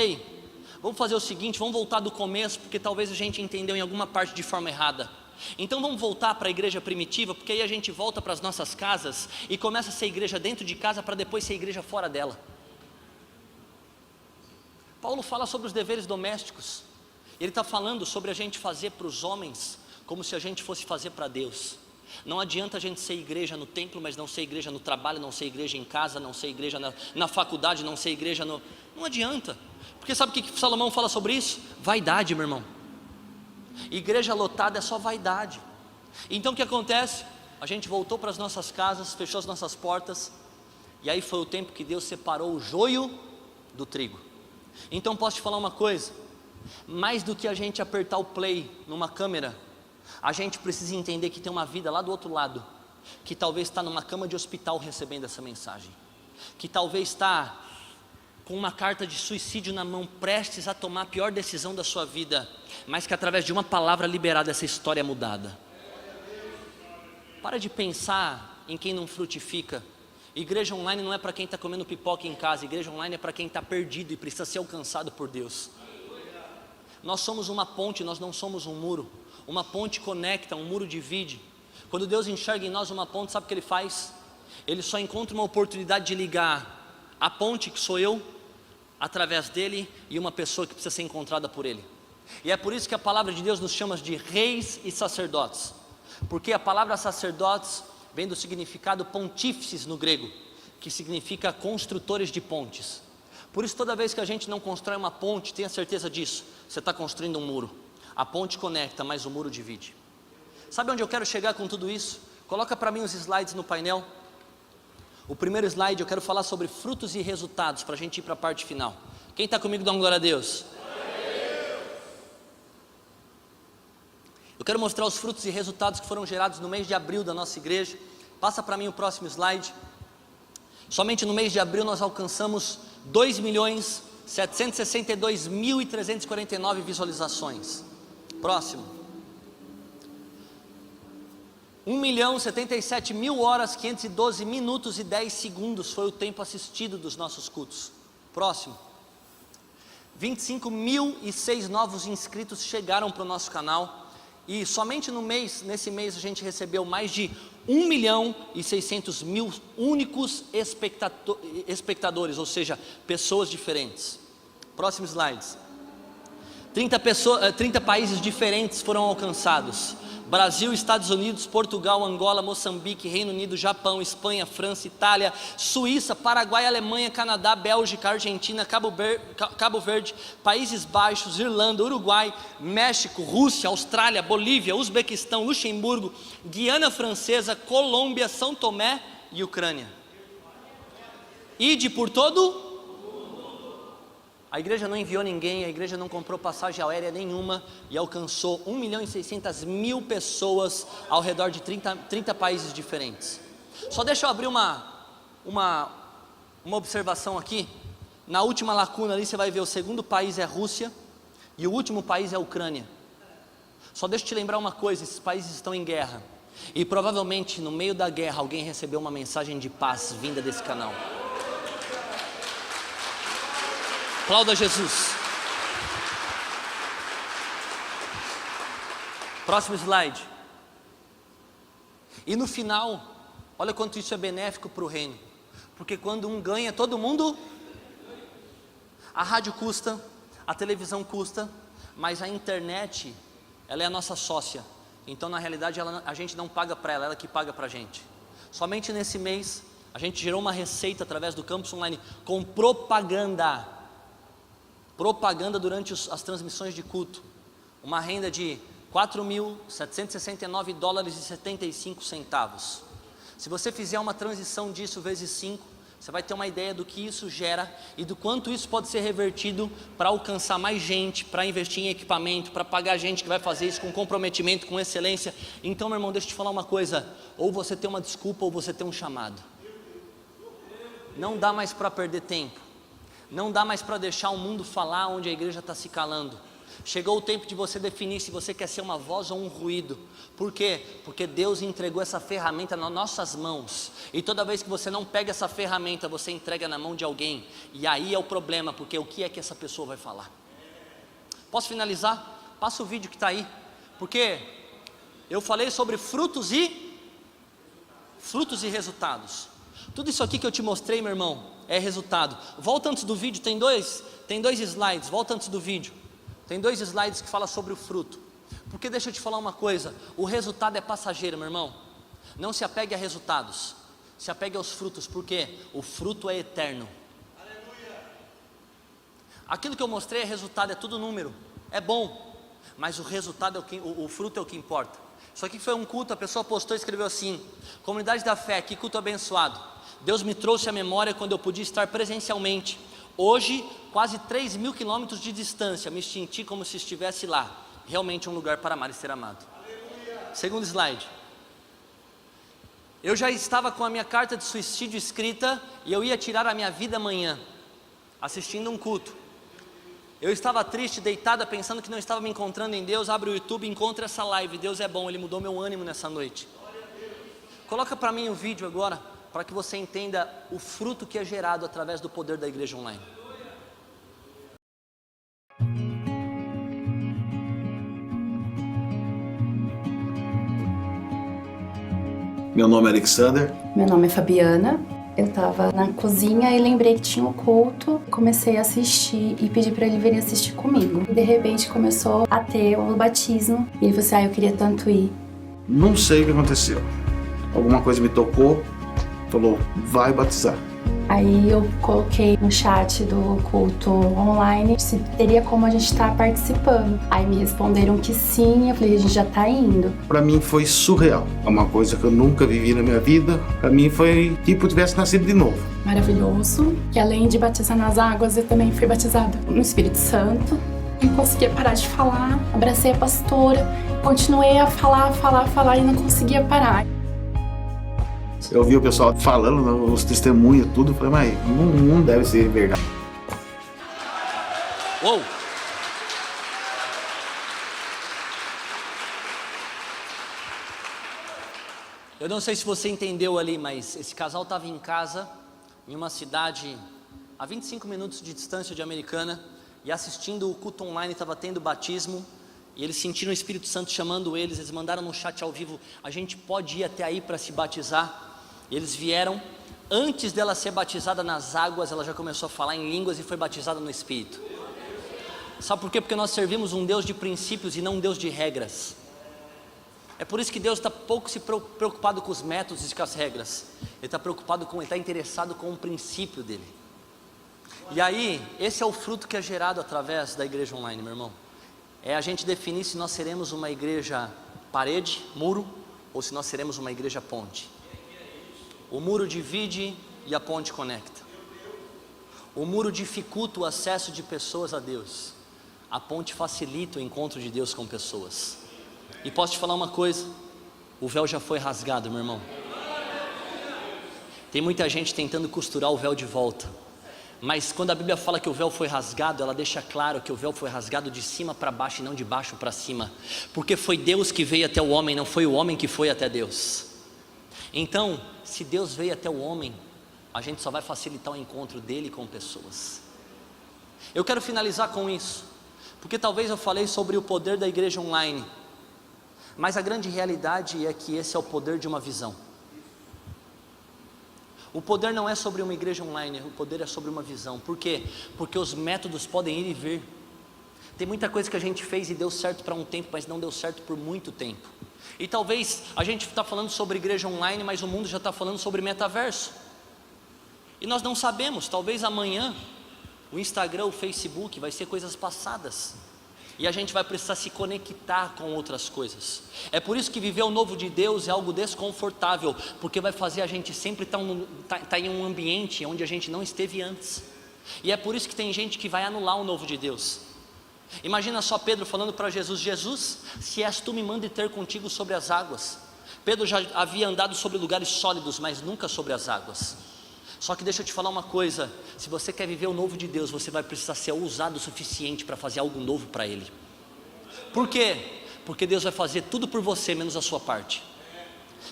vamos fazer o seguinte, vamos voltar do começo, porque talvez a gente entendeu em alguma parte de forma errada. Então vamos voltar para a igreja primitiva, porque aí a gente volta para as nossas casas, e começa a ser igreja dentro de casa, para depois ser igreja fora dela. Paulo fala sobre os deveres domésticos, ele está falando sobre a gente fazer para os homens, como se a gente fosse fazer para Deus. Não adianta a gente ser igreja no templo, mas não ser igreja no trabalho, não ser igreja em casa, não ser igreja na faculdade, não ser igreja no... Não adianta, porque sabe o que Salomão fala sobre isso? Vaidade, meu irmão. Igreja lotada é só vaidade. Então o que acontece? A gente voltou para as nossas casas, fechou as nossas portas, e aí foi o tempo que Deus separou o joio do trigo. Então posso te falar uma coisa, mais do que a gente apertar o play numa câmera, a gente precisa entender que tem uma vida lá do outro lado, que talvez está numa cama de hospital recebendo essa mensagem, que talvez está com uma carta de suicídio na mão, prestes a tomar a pior decisão da sua vida, mas que através de uma palavra liberada, essa história é mudada. Para de pensar em quem não frutifica. Igreja online não é para quem está comendo pipoca em casa, igreja online é para quem está perdido e precisa ser alcançado por Deus. Nós somos uma ponte, nós não somos um muro. Uma ponte conecta, um muro divide. Quando Deus enxerga em nós uma ponte, sabe o que Ele faz? Ele só encontra uma oportunidade de ligar a ponte, que sou eu, através dele, e uma pessoa que precisa ser encontrada por Ele. E é por isso que a palavra de Deus nos chama de reis e sacerdotes, porque a palavra sacerdotes vem do significado pontífices no grego, que significa construtores de pontes. Por isso toda vez que a gente não constrói uma ponte, tenha certeza disso, você está construindo um muro. A ponte conecta, mas o muro divide. Sabe onde eu quero chegar com tudo isso? Coloca para mim os slides no painel. O primeiro slide eu quero falar sobre frutos e resultados, para a gente ir para a parte final. Quem está comigo dá uma glória a Deus. Eu quero mostrar os frutos e resultados que foram gerados no mês de abril da nossa igreja. Passa para mim o próximo slide. Somente no mês de abril nós alcançamos 2.762.349 visualizações. Próximo. 1.077.000 horas, 512 minutos e 10 segundos foi o tempo assistido dos nossos cultos. Próximo. 25.006 novos inscritos chegaram para o nosso canal. E somente nesse mês a gente recebeu mais de 1.600.000 únicos espectadores, ou seja, pessoas diferentes. Próximo slides. 30 países diferentes foram alcançados. Brasil, Estados Unidos, Portugal, Angola, Moçambique, Reino Unido, Japão, Espanha, França, Itália, Suíça, Paraguai, Alemanha, Canadá, Bélgica, Argentina, Cabo Verde, Países Baixos, Irlanda, Uruguai, México, Rússia, Austrália, Bolívia, Uzbequistão, Luxemburgo, Guiana Francesa, Colômbia, São Tomé e Ucrânia. Ide por todo. A igreja não enviou ninguém, a igreja não comprou passagem aérea nenhuma e alcançou 1.600.000 pessoas ao redor de 30 países diferentes. Só deixa eu abrir uma observação aqui. Na última lacuna ali você vai ver o segundo país é a Rússia e o último país é a Ucrânia. Só deixa eu te lembrar uma coisa, esses países estão em guerra e provavelmente no meio da guerra alguém recebeu uma mensagem de paz vinda desse canal. Aplauda Jesus. Próximo slide. E no final, olha quanto isso é benéfico para o reino. Porque quando um ganha, todo mundo. A rádio custa, a televisão custa, mas a internet, ela é a nossa sócia. Então na realidade a gente não paga para ela que paga para a gente. Somente nesse mês, a gente gerou uma receita através do Campus Online com propaganda durante as transmissões de culto, uma renda de $4.769,75. Se você fizer uma transição disso vezes 5, você vai ter uma ideia do que isso gera e do quanto isso pode ser revertido para alcançar mais gente, para investir em equipamento, para pagar gente que vai fazer isso com comprometimento, com excelência. Então, meu irmão, deixa eu te falar uma coisa, ou você tem uma desculpa ou você tem um chamado. Não dá mais para perder tempo. Não dá mais para deixar o mundo falar onde a igreja está se calando. Chegou o tempo de você definir se você quer ser uma voz ou um ruído. Por quê? Porque Deus entregou essa ferramenta nas nossas mãos. E toda vez que você não pega essa ferramenta, você entrega na mão de alguém. E aí é o problema, porque o que é que essa pessoa vai falar? Posso finalizar? Passa o vídeo que está aí. Porque eu falei sobre frutos e resultados. Tudo isso aqui que eu te mostrei, meu irmão, é resultado. Volta antes do vídeo, tem dois slides, volta antes do vídeo. Tem 2 slides que falam sobre o fruto. Porque deixa eu te falar uma coisa, o resultado é passageiro, meu irmão. Não se apegue a resultados, se apegue aos frutos, porque o fruto é eterno. Aquilo que eu mostrei é resultado, é tudo número, é bom, mas o resultado o fruto é o que importa. Isso aqui foi um culto, a pessoa postou e escreveu assim: Comunidade da Fé, que culto abençoado. Deus me trouxe à memória quando eu podia estar presencialmente. Hoje, quase 3.000 quilômetros de distância, me senti como se estivesse lá. Realmente um lugar para amar e ser amado. Segundo slide. Eu já estava com a minha carta de suicídio escrita e eu ia tirar a minha vida amanhã, assistindo um culto. Eu estava triste, deitada, pensando que não estava me encontrando em Deus. Abre o YouTube e encontra essa live. Deus é bom, Ele mudou meu ânimo nessa noite. Coloca para mim o vídeo agora, para que você entenda o fruto que é gerado através do poder da igreja online. Meu nome é Alexander. Meu nome é Fabiana. Eu estava na cozinha e lembrei que tinha um culto. Comecei a assistir e pedi para ele vir assistir comigo. E de repente começou a ter o batismo. E ele falou assim, eu queria tanto ir. Não sei o que aconteceu. Alguma coisa me tocou, falou, vai batizar. Aí eu coloquei no chat do culto online se teria como a gente estar participando. Aí me responderam que sim, eu falei, a gente já tá indo. Pra mim foi surreal, é uma coisa que eu nunca vivi na minha vida. Pra mim foi tipo eu tivesse nascido de novo. Maravilhoso, que além de batizar nas águas, eu também fui batizada no Espírito Santo. Não conseguia parar de falar, abracei a pastora, continuei a falar e não conseguia parar. Eu vi o pessoal falando, os testemunhos, tudo, falei, mas não deve ser verdade. Uou! Eu não sei se você entendeu ali, mas esse casal estava em casa, em uma cidade a 25 minutos de distância de Americana, e assistindo o culto online, estava tendo batismo, e eles sentiram o Espírito Santo chamando eles mandaram no chat ao vivo, a gente pode ir até aí para se batizar, e eles vieram. Antes dela ser batizada nas águas, ela já começou a falar em línguas e foi batizada no Espírito. Sabe por quê? Porque nós servimos um Deus de princípios e não um Deus de regras. É por isso que Deus está pouco se preocupado com os métodos e com as regras. Ele está interessado com o princípio dele. E aí, esse é o fruto que é gerado através da igreja online, meu irmão. É a gente definir se nós seremos uma igreja parede, muro, ou se nós seremos uma igreja ponte. O muro divide e a ponte conecta. O muro dificulta o acesso de pessoas a Deus. A ponte facilita o encontro de Deus com pessoas. E posso te falar uma coisa, o véu já foi rasgado, meu irmão. Tem muita gente tentando costurar o véu de volta, mas quando a Bíblia fala que o véu foi rasgado, ela deixa claro que o véu foi rasgado de cima para baixo e não de baixo para cima, porque foi Deus que veio até o homem, não foi o homem que foi até Deus. Então, se Deus veio até o homem, a gente só vai facilitar o encontro dele com pessoas. Eu quero finalizar com isso, porque talvez eu falei sobre o poder da igreja online, mas a grande realidade é que esse é o poder de uma visão. O poder não é sobre uma igreja online, o poder é sobre uma visão. Por quê? Porque os métodos podem ir e vir. Tem muita coisa que a gente fez e deu certo para um tempo, mas não deu certo por muito tempo. E talvez a gente está falando sobre igreja online, mas o mundo já está falando sobre metaverso. E nós não sabemos, talvez amanhã o Instagram, o Facebook vai ser coisas passadas. E a gente vai precisar se conectar com outras coisas. É por isso que viver o novo de Deus é algo desconfortável, porque vai fazer a gente sempre estar em um ambiente onde a gente não esteve antes. E é por isso que tem gente que vai anular o novo de Deus. Imagina só Pedro falando para Jesus: Jesus, se és tu, me manda ter contigo sobre as águas. Pedro já havia andado sobre lugares sólidos, mas nunca sobre as águas. Só que deixa eu te falar uma coisa, se você quer viver o novo de Deus, você vai precisar ser ousado o suficiente para fazer algo novo para Ele. Por quê? Porque Deus vai fazer tudo por você, menos a sua parte.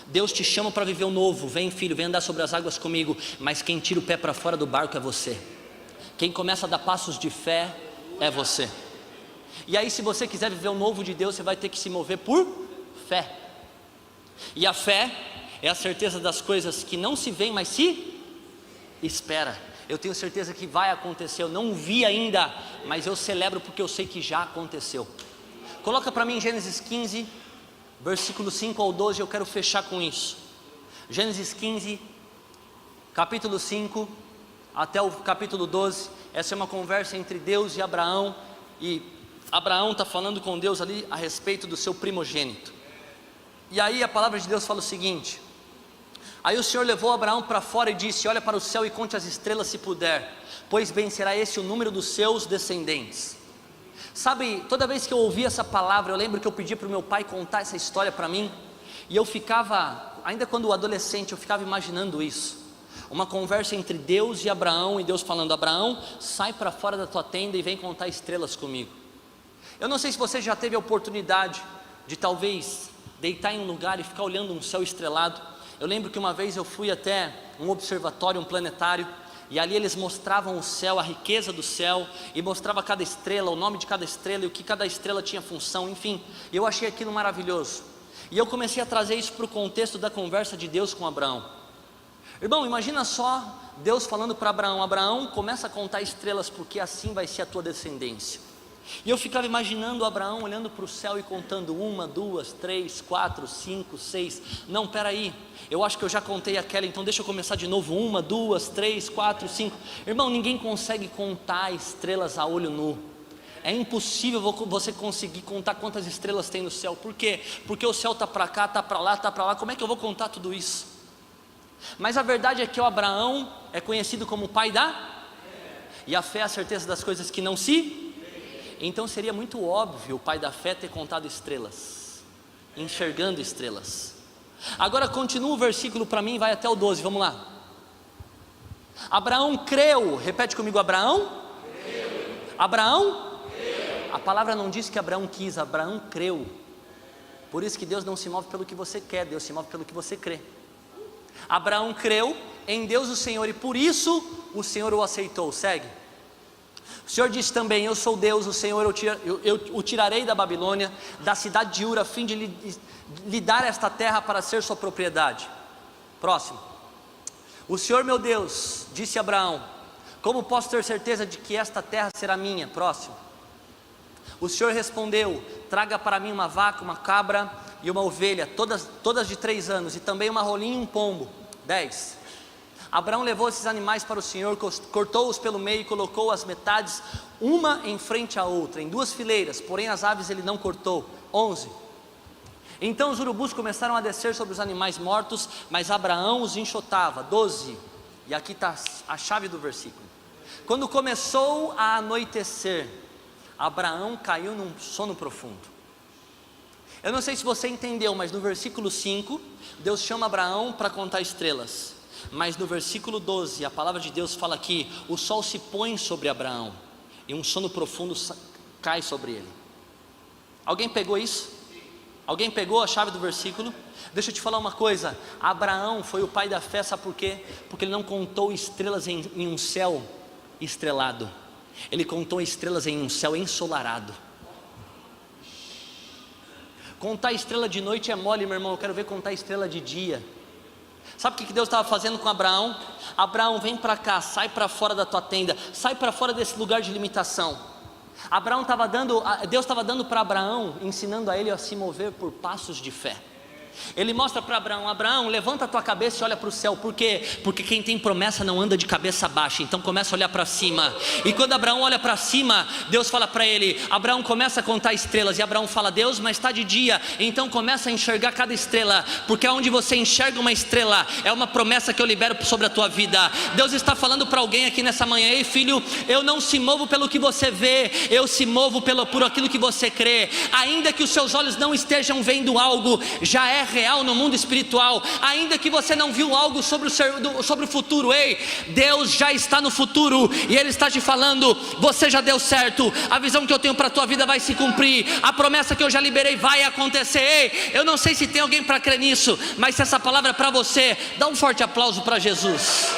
Deus te chama para viver o novo, vem filho, vem andar sobre as águas comigo, mas quem tira o pé para fora do barco é você. Quem começa a dar passos de fé é você. E aí, se você quiser viver o novo de Deus, você vai ter que se mover por fé. E a fé é a certeza das coisas que não se veem, mas se espera. Eu tenho certeza que vai acontecer. Eu não vi ainda, mas eu celebro porque eu sei que já aconteceu. Coloca para mim Gênesis 15, versículo 5 ao 12. Eu quero fechar com isso. Gênesis 15, capítulo 5 até o capítulo 12. Essa é uma conversa entre Deus e Abraão. E Abraão está falando com Deus ali a respeito do seu primogênito. E aí a palavra de Deus fala o seguinte: aí o Senhor levou Abraão para fora e disse: olha para o céu e conte as estrelas se puder, pois bem será esse o número dos seus descendentes. Sabe, toda vez que eu ouvi essa palavra, eu lembro que eu pedi para o meu pai contar essa história para mim, e eu ficava, ainda quando adolescente, eu ficava imaginando isso. Uma conversa entre Deus e Abraão, e Deus falando: Abraão, sai para fora da tua tenda e vem contar estrelas comigo. Eu não sei se você já teve a oportunidade de talvez deitar em um lugar e ficar olhando um céu estrelado. Eu lembro que uma vez eu fui até um observatório, um planetário, e ali eles mostravam o céu, a riqueza do céu, e mostrava cada estrela, o nome de cada estrela, e o que cada estrela tinha função, enfim. E eu achei aquilo maravilhoso. E eu comecei a trazer isso para o contexto da conversa de Deus com Abraão. Irmão, imagina só Deus falando para Abraão: Abraão, começa a contar estrelas, porque assim vai ser a tua descendência. E eu ficava imaginando Abraão olhando para o céu e contando 1, 2, 3, 4, 5, 6. Não, peraí, eu acho que eu já contei aquela, então deixa eu começar de novo. 1, 2, 3, 4, 5. Irmão, ninguém consegue contar estrelas a olho nu. É impossível você conseguir contar quantas estrelas tem no céu. Por quê? Porque o céu está para cá, está para lá, está para lá. Como é que eu vou contar tudo isso? Mas a verdade é que o Abraão é conhecido como o pai da... E a fé é a certeza das coisas que não se... Então seria muito óbvio o pai da fé ter contado estrelas, enxergando estrelas. Agora continua o versículo para mim, vai até o 12, vamos lá. Abraão creu, repete comigo: Abraão creu. Abraão creu. A palavra não diz que Abraão quis, Abraão creu. Por isso que Deus não se move pelo que você quer, Deus se move pelo que você crê. Abraão creu em Deus o Senhor e por isso o Senhor o aceitou. Segue. O Senhor disse também: eu sou Deus, o Senhor, eu o tirarei da Babilônia, da cidade de Ur, a fim de lhe dar esta terra para ser sua propriedade. Próximo. O Senhor meu Deus disse a Abraão: como posso ter certeza de que esta terra será minha? Próximo. O Senhor respondeu: traga para mim uma vaca, uma cabra e uma ovelha, todas de 3 anos, e também uma rolinha e um pombo. 10. Abraão levou esses animais para o Senhor, cortou-os pelo meio e colocou as metades, uma em frente à outra, em 2 fileiras, porém as aves ele não cortou. 11. Então os urubus começaram a descer sobre os animais mortos, mas Abraão os enxotava. 12. E aqui está a chave do versículo. Quando começou a anoitecer, Abraão caiu num sono profundo. Eu não sei se você entendeu, mas no versículo 5, Deus chama Abraão para contar estrelas. Mas no versículo 12, a palavra de Deus fala que o sol se põe sobre Abraão e um sono profundo cai sobre ele. Alguém pegou isso? Alguém pegou a chave do versículo? Deixa eu te falar uma coisa: Abraão foi o pai da fé, sabe por quê? Porque ele não contou estrelas em um céu estrelado, ele contou estrelas em um céu ensolarado. Contar estrela de noite é mole, meu irmão, eu quero ver contar estrela de dia. Sabe o que Deus estava fazendo com Abraão? Abraão, vem para cá, sai para fora da tua tenda, sai para fora desse lugar de limitação. Deus estava dando para Abraão, ensinando a ele a se mover por passos de fé. Ele mostra para Abraão: Abraão, levanta a tua cabeça e olha para o céu. Por quê? Porque quem tem promessa não anda de cabeça baixa. Então começa a olhar para cima. E quando Abraão olha para cima, Deus fala para ele: Abraão, começa a contar estrelas. E Abraão fala: Deus, mas está de dia. Então começa a enxergar cada estrela, porque aonde você enxerga uma estrela é uma promessa que eu libero sobre a tua vida. Deus está falando para alguém aqui nessa manhã: ei filho, eu não se movo pelo que você vê, eu se movo por aquilo que você crê. Ainda que os seus olhos não estejam vendo algo, já é real no mundo espiritual. Ainda que você não viu algo sobre o futuro, ei, Deus já está no futuro e Ele está te falando: você já deu certo, a visão que eu tenho para a tua vida vai se cumprir, a promessa que eu já liberei vai acontecer. Ei, eu não sei se tem alguém para crer nisso, mas se essa palavra é para você, dá um forte aplauso para Jesus.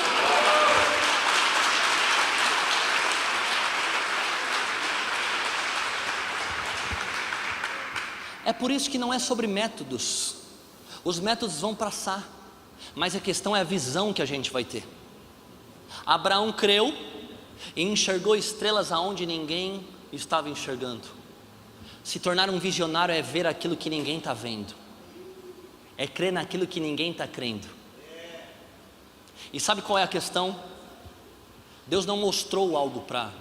É por isso que não é sobre métodos. Os métodos vão passar, mas a questão é a visão que a gente vai ter. Abraão creu e enxergou estrelas aonde ninguém estava enxergando. Se tornar um visionário é ver aquilo que ninguém está vendo, é crer naquilo que ninguém está crendo. E sabe qual é a questão? Deus não mostrou algo para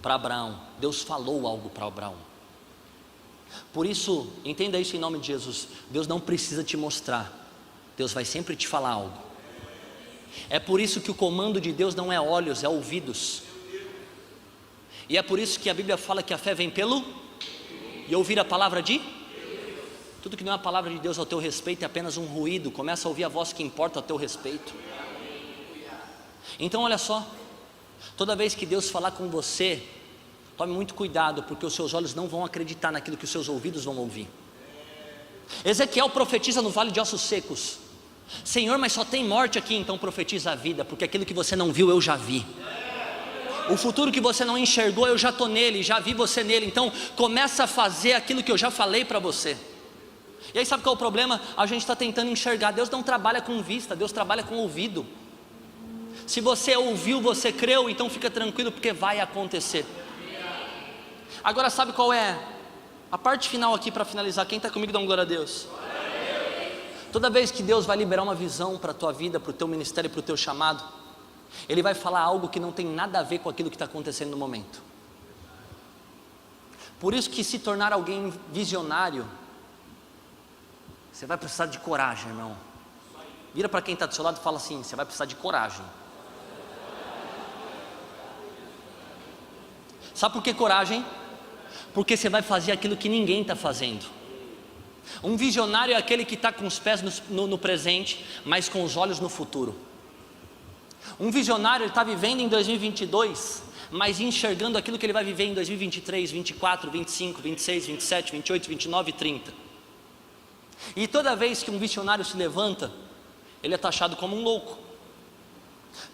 Abraão, Deus falou algo para Abraão. Por isso, entenda isso em nome de Jesus: Deus não precisa te mostrar, Deus vai sempre te falar algo. É por isso que o comando de Deus não é olhos, é ouvidos. E é por isso que a Bíblia fala que a fé vem pelo e ouvir a palavra de tudo que não é a palavra de Deus ao teu respeito é apenas um ruído. Começa a ouvir a voz que importa a teu respeito. Então olha só, toda vez que Deus falar com você, tome muito cuidado, porque os seus olhos não vão acreditar naquilo que os seus ouvidos vão ouvir. Ezequiel profetiza no vale de ossos secos: Senhor, mas só tem morte aqui. Então profetiza a vida, porque aquilo que você não viu eu já vi. O futuro que você não enxergou eu já estou nele, já vi você nele. Então começa a fazer aquilo que eu já falei para você. E aí sabe qual é o problema? A gente está tentando enxergar. Deus não trabalha com vista, Deus trabalha com ouvido. Se você ouviu, você creu, então fica tranquilo, porque vai acontecer. Agora sabe qual é a parte final aqui para finalizar? Quem está comigo dá um glória a Deus. Toda vez que Deus vai liberar uma visão para a tua vida, para o teu ministério, para o teu chamado, Ele vai falar algo que não tem nada a ver com aquilo que está acontecendo no momento. Por isso que se tornar alguém visionário, você vai precisar de coragem, irmão. Vira para quem está do seu lado e fala assim: você vai precisar de coragem. Sabe por que coragem? Porque você vai fazer aquilo que ninguém está fazendo. Um visionário é aquele que está com os pés no presente, mas com os olhos no futuro. Um visionário está vivendo em 2022, mas enxergando aquilo que ele vai viver em 2023, 24, 25, 26, 27, 28, 29 e 30. E toda vez que um visionário se levanta, ele é taxado como um louco.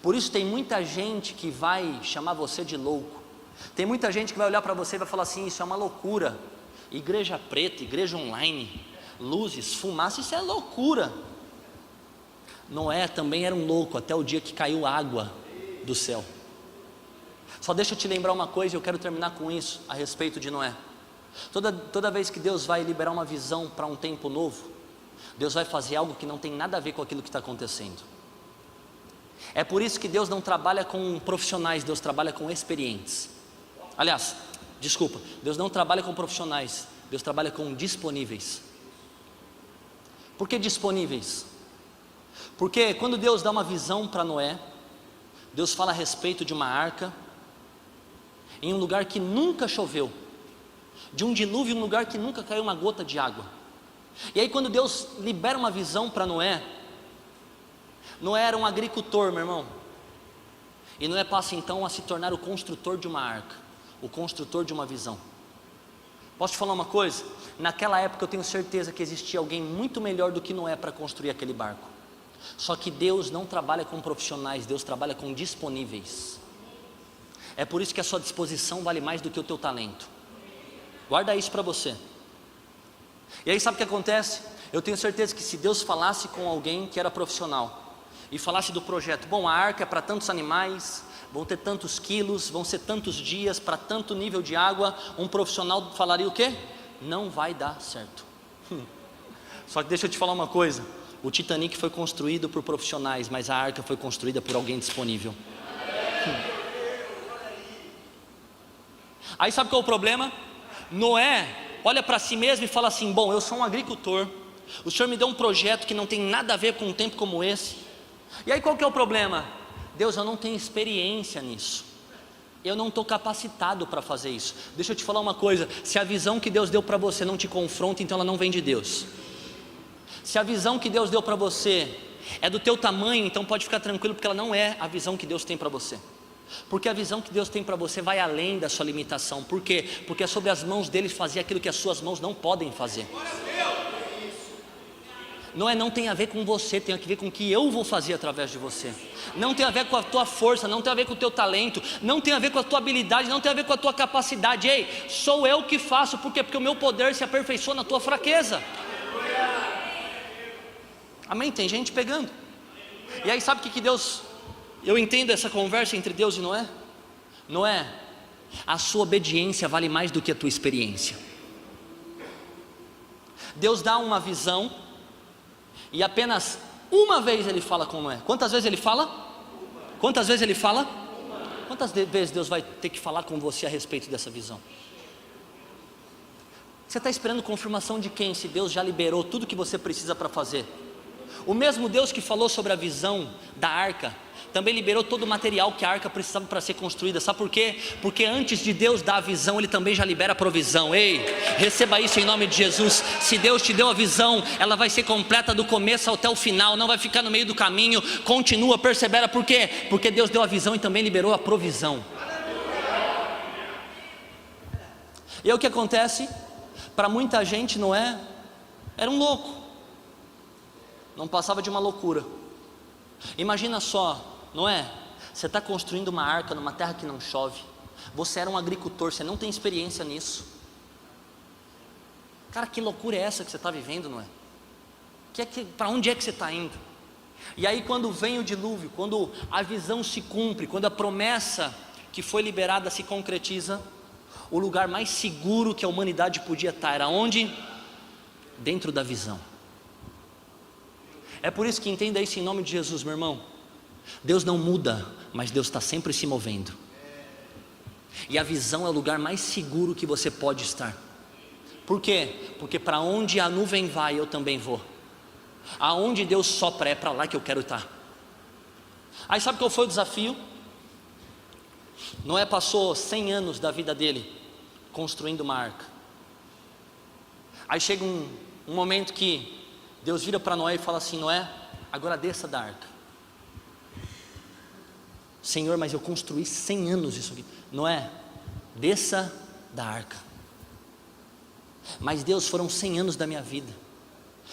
Por isso tem muita gente que vai chamar você de louco. Tem muita gente que vai olhar para você e vai falar assim: isso é uma loucura. Igreja preta, igreja online, luzes, fumaça, isso é loucura. Noé também era um louco até o dia que caiu água do céu. Só deixa eu te lembrar uma coisa, e eu quero terminar com isso a respeito de Noé. Toda vez que Deus vai liberar uma visão para um tempo novo, Deus vai fazer algo que não tem nada a ver com aquilo que está acontecendo. É por isso que Deus não trabalha com profissionais, Deus trabalha com experientes. Aliás, desculpa, Deus não trabalha com profissionais, Deus trabalha com disponíveis. Por que disponíveis? Porque quando Deus dá uma visão para Noé, Deus fala a respeito de uma arca, em um lugar que nunca choveu, de um dilúvio em um lugar que nunca caiu uma gota de água. E aí quando Deus libera uma visão para Noé, Noé era um agricultor, meu irmão, e Noé passa então a se tornar o construtor de uma arca, o construtor de uma visão. Posso te falar uma coisa? Naquela época eu tenho certeza que existia alguém muito melhor do que Noé para construir aquele barco. Só que Deus não trabalha com profissionais, Deus trabalha com disponíveis. É por isso que a sua disposição vale mais do que o teu talento. Guarda isso para você. E aí sabe o que acontece? Eu tenho certeza que se Deus falasse com alguém que era profissional e falasse do projeto: bom, a arca é para tantos animais, vão ter tantos quilos, vão ser tantos dias, para tanto nível de água, um profissional falaria o quê? Não vai dar certo. Só que deixa eu te falar uma coisa: o Titanic foi construído por profissionais, mas a arca foi construída por alguém disponível. Aí sabe qual é o problema? Noé olha para si mesmo e fala assim: bom, eu sou um agricultor, o Senhor me deu um projeto que não tem nada a ver com um tempo como esse. E aí qual que é o problema? Deus, eu não tenho experiência nisso, eu não estou capacitado para fazer isso. Deixa eu te falar uma coisa: se a visão que Deus deu para você não te confronta, então ela não vem de Deus. Se a visão que Deus deu para você é do teu tamanho, então pode ficar tranquilo, porque ela não é a visão que Deus tem para você. Porque a visão que Deus tem para você vai além da sua limitação. Por quê? Porque é sobre as mãos dele fazer aquilo que as suas mãos não podem fazer. Não tem a ver com você, tem a ver com o que eu vou fazer através de você. Não tem a ver com a tua força, não tem a ver com o teu talento, não tem a ver com a tua habilidade, não tem a ver com a tua capacidade. Ei, sou eu que faço. Por quê? Porque o meu poder se aperfeiçoa na tua fraqueza. Amém? Tem gente pegando. E aí sabe o que Deus... Eu entendo essa conversa entre Deus e Noé. Noé, a sua obediência vale mais do que a tua experiência. Deus dá uma visão e apenas uma vez ele fala com Noé. Quantas vezes ele fala? Quantas vezes ele fala? Quantas vezes Deus vai ter que falar com você a respeito dessa visão? Você está esperando confirmação de quem, se Deus já liberou tudo que você precisa para fazer? O mesmo Deus que falou sobre a visão da arca também liberou todo o material que a arca precisava para ser construída. Sabe por quê? Porque antes de Deus dar a visão, Ele também já libera a provisão. Ei, receba isso em nome de Jesus. Se Deus te deu a visão, ela vai ser completa do começo até o final, não vai ficar no meio do caminho. Continua, persevera. Por quê? Porque Deus deu a visão e também liberou a provisão. E aí o que acontece? Para muita gente, Noé era um louco, não passava de uma loucura. Imagina só, Noé, você está construindo uma arca numa terra que não chove, você era um agricultor, você não tem experiência nisso. Cara, que loucura é essa que você está vivendo, Noé? Para onde é que você está indo? E aí quando vem o dilúvio, quando a visão se cumpre, quando a promessa que foi liberada se concretiza, o lugar mais seguro que a humanidade podia estar era onde? Dentro da visão. É por isso que entenda isso em nome de Jesus, meu irmão. Deus não muda, mas Deus está sempre se movendo. E a visão é o lugar mais seguro que você pode estar. Por quê? Porque para onde a nuvem vai, eu também vou. Aonde Deus sopra, é para lá que eu quero estar. Aí sabe qual foi o desafio? Noé passou 100 anos da vida dele construindo uma arca. Aí chega um momento que Deus vira para Noé e fala assim: Noé, agora desça da arca. Senhor, mas eu construí 100 anos isso aqui. Noé, desça da arca. Mas Deus, foram 100 anos da minha vida.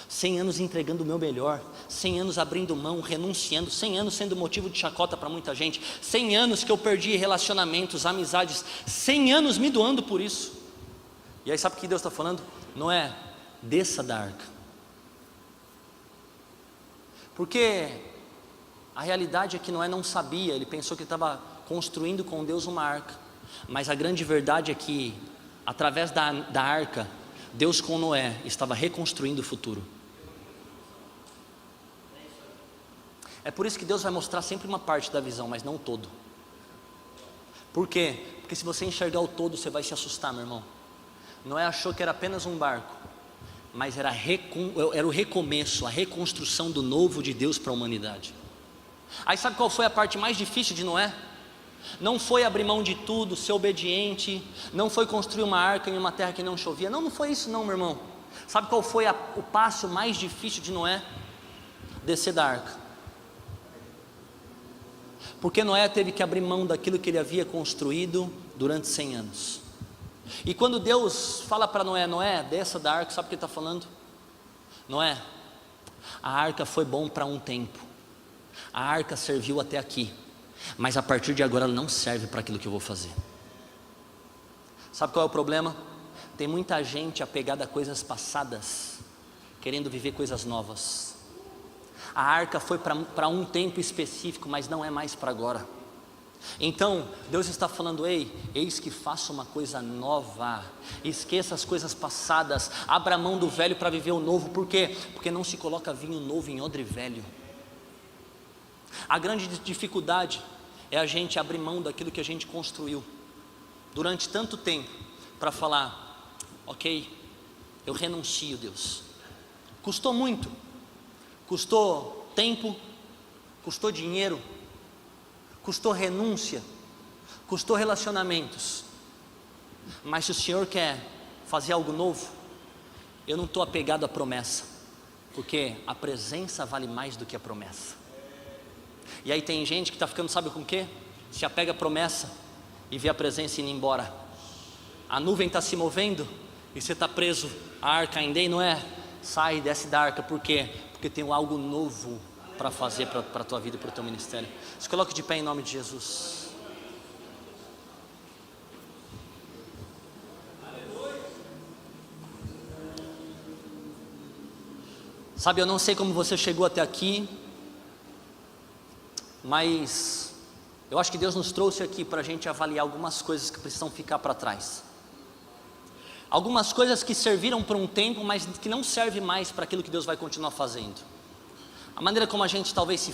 100 anos entregando o meu melhor, 100 anos abrindo mão, renunciando, 100 anos sendo motivo de chacota para muita gente, 100 anos que eu perdi relacionamentos, amizades, 100 anos me doando por isso. E aí sabe o que Deus está falando? Noé, desça da arca. Porque a realidade é que Noé não sabia, ele pensou que estava construindo com Deus uma arca, mas a grande verdade é que através da arca, Deus com Noé estava reconstruindo o futuro. É por isso que Deus vai mostrar sempre uma parte da visão, mas não o todo. Por quê? Porque se você enxergar o todo, você vai se assustar, meu irmão. Noé achou que era apenas um barco, mas era o recomeço, a reconstrução do novo de Deus para a humanidade. Aí sabe qual foi a parte mais difícil de Noé? Não foi abrir mão de tudo, ser obediente, não foi construir uma arca em uma terra que não chovia, não foi isso não, meu irmão. Sabe qual foi o passo mais difícil de Noé? Descer da arca. Porque Noé teve que abrir mão daquilo que ele havia construído durante 100 anos. E quando Deus fala para Noé, Noé, desça da arca, sabe o que ele está falando? Noé, a arca foi bom para um tempo, a arca serviu até aqui, mas a partir de agora ela não serve para aquilo que eu vou fazer. Sabe qual é o problema? Tem muita gente apegada a coisas passadas, querendo viver coisas novas. A arca foi para um tempo específico, mas não é mais para agora. Então Deus está falando, ei, eis que faço uma coisa nova, esqueça as coisas passadas, abra mão do velho para viver o novo. Por quê? Porque não se coloca vinho novo em odre velho. A grande dificuldade é a gente abrir mão daquilo que a gente construiu durante tanto tempo, para falar, ok, eu renuncio, Deus. Custou muito, custou tempo, custou dinheiro, custou renúncia, custou relacionamentos, mas se o Senhor quer fazer algo novo, eu não estou apegado à promessa, porque a presença vale mais do que a promessa. E aí tem gente que está ficando, sabe com o quê? Se apega à promessa e vê a presença indo embora. A nuvem está se movendo e você está preso, a arca ainda não é? Sai, desce da arca, por quê? Porque tem algo novo para fazer para a tua vida e para o teu ministério. Se coloque de pé em nome de Jesus. Sabe, eu não sei como você chegou até aqui, mas eu acho que Deus nos trouxe aqui para a gente avaliar algumas coisas que precisam ficar para trás. Algumas coisas que serviram por um tempo, mas que não servem mais para aquilo que Deus vai continuar fazendo. A maneira como a gente talvez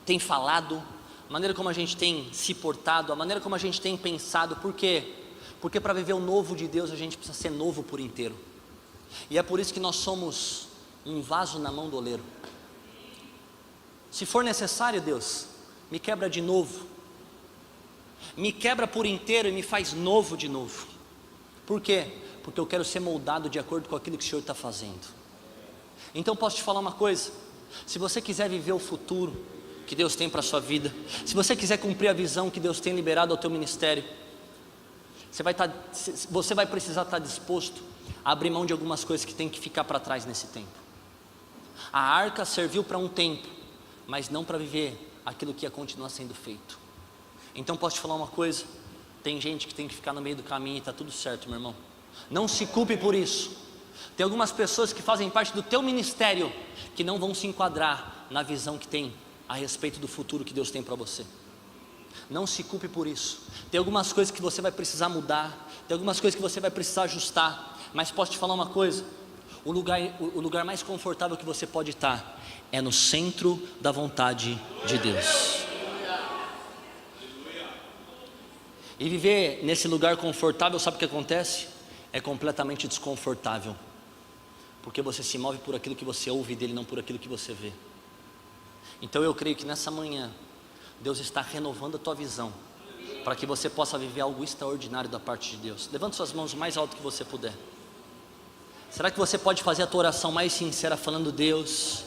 tem falado, a maneira como a gente tem se portado, a maneira como a gente tem pensado. Por quê? Porque para viver o novo de Deus a gente precisa ser novo por inteiro. E é por isso que nós somos um vaso na mão do oleiro. Se for necessário, Deus, me quebra de novo, me quebra por inteiro e me faz novo de novo. Por quê? Porque eu quero ser moldado de acordo com aquilo que o Senhor está fazendo. Então posso te falar uma coisa, se você quiser viver o futuro que Deus tem para a sua vida, se você quiser cumprir a visão que Deus tem liberado ao teu ministério, você vai precisar estar disposto a abrir mão de algumas coisas que tem que ficar para trás nesse tempo. A arca serviu para um tempo, mas não para viver aquilo que ia continuar sendo feito. Então posso te falar uma coisa, tem gente que tem que ficar no meio do caminho e está tudo certo, meu irmão. Não se culpe por isso. Tem algumas pessoas que fazem parte do teu ministério que não vão se enquadrar na visão que tem a respeito do futuro que Deus tem para você. Não se culpe por isso. Tem algumas coisas que você vai precisar mudar, tem algumas coisas que você vai precisar ajustar, mas posso te falar uma coisa, o lugar mais confortável que você pode estar é no centro da vontade de Deus. E viver nesse lugar confortável, sabe o que acontece? É completamente desconfortável, porque você se move por aquilo que você ouve dele, não por aquilo que você vê. Então eu creio que nessa manhã Deus está renovando a tua visão, para que você possa viver algo extraordinário da parte de Deus. Levante suas mãos o mais alto que você puder. Será que você pode fazer a tua oração mais sincera falando: Deus,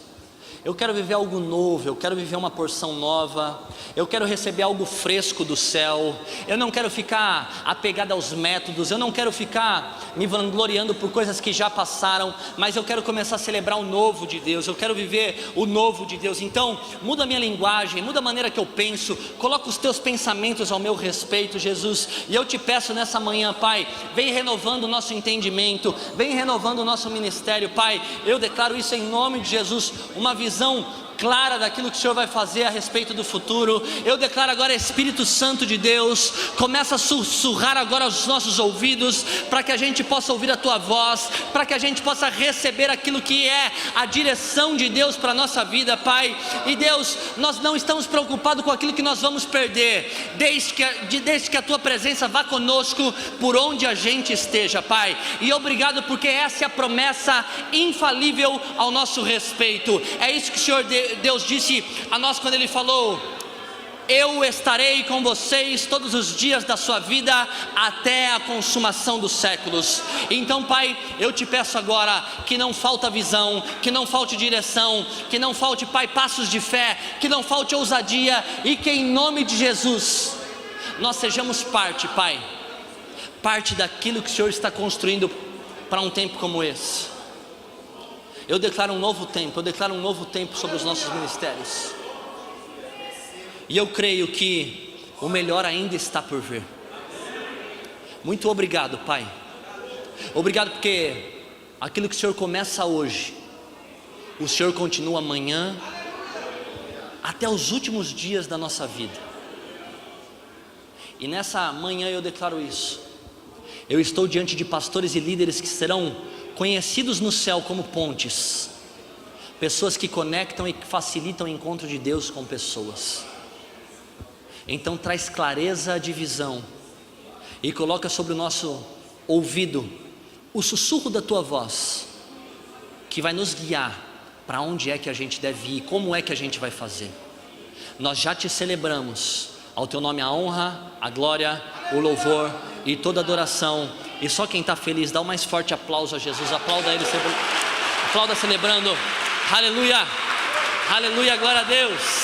Eu quero viver algo novo, eu quero viver uma porção nova, eu quero receber algo fresco do céu. Eu não quero ficar apegado aos métodos, eu não quero ficar me vangloriando por coisas que já passaram, mas eu quero começar a celebrar o novo de Deus, eu quero viver o novo de Deus. Então, muda a minha linguagem, muda a maneira que eu penso, coloca os teus pensamentos ao meu respeito, Jesus. E eu te peço nessa manhã, Pai, vem renovando o nosso entendimento, vem renovando o nosso ministério, Pai. Eu declaro isso em nome de Jesus, uma visão clara daquilo que o Senhor vai fazer a respeito do futuro. Eu declaro agora, Espírito Santo de Deus, começa a sussurrar agora aos nossos ouvidos, para que a gente possa ouvir a Tua voz, para que a gente possa receber aquilo que é a direção de Deus para a nossa vida, Pai. E Deus, nós não estamos preocupados com aquilo que nós vamos perder, desde que a Tua presença vá conosco, por onde a gente esteja, Pai. E obrigado, porque essa é a promessa infalível ao nosso respeito. É isso que o Senhor Deus disse a nós quando Ele falou: eu estarei com vocês todos os dias da sua vida até a consumação dos séculos. Então, Pai, eu te peço agora que não falta visão, que não falte direção, que não falte, Pai, passos de fé, que não falte ousadia, e que em nome de Jesus nós sejamos parte, Pai, parte daquilo que o Senhor está construindo para um tempo como esse. Eu declaro um novo tempo, sobre os nossos ministérios. E eu creio que o melhor ainda está por vir. Muito obrigado, Pai. Obrigado porque aquilo que o Senhor começa hoje, o Senhor continua amanhã, até os últimos dias da nossa vida. E nessa manhã eu declaro isso. Eu estou diante de pastores e líderes que serão conhecidos no céu como pontes, pessoas que conectam e que facilitam o encontro de Deus com pessoas. Então traz clareza de visão e coloca sobre o nosso ouvido o sussurro da Tua voz, que vai nos guiar para onde é que a gente deve ir, como é que a gente vai fazer. Nós já te celebramos, ao Teu nome a honra, a glória, o louvor e toda adoração. E só quem está feliz, dá o mais forte aplauso a Jesus. Aplauda Ele, aplauda celebrando. Aleluia, aleluia, glória a Deus.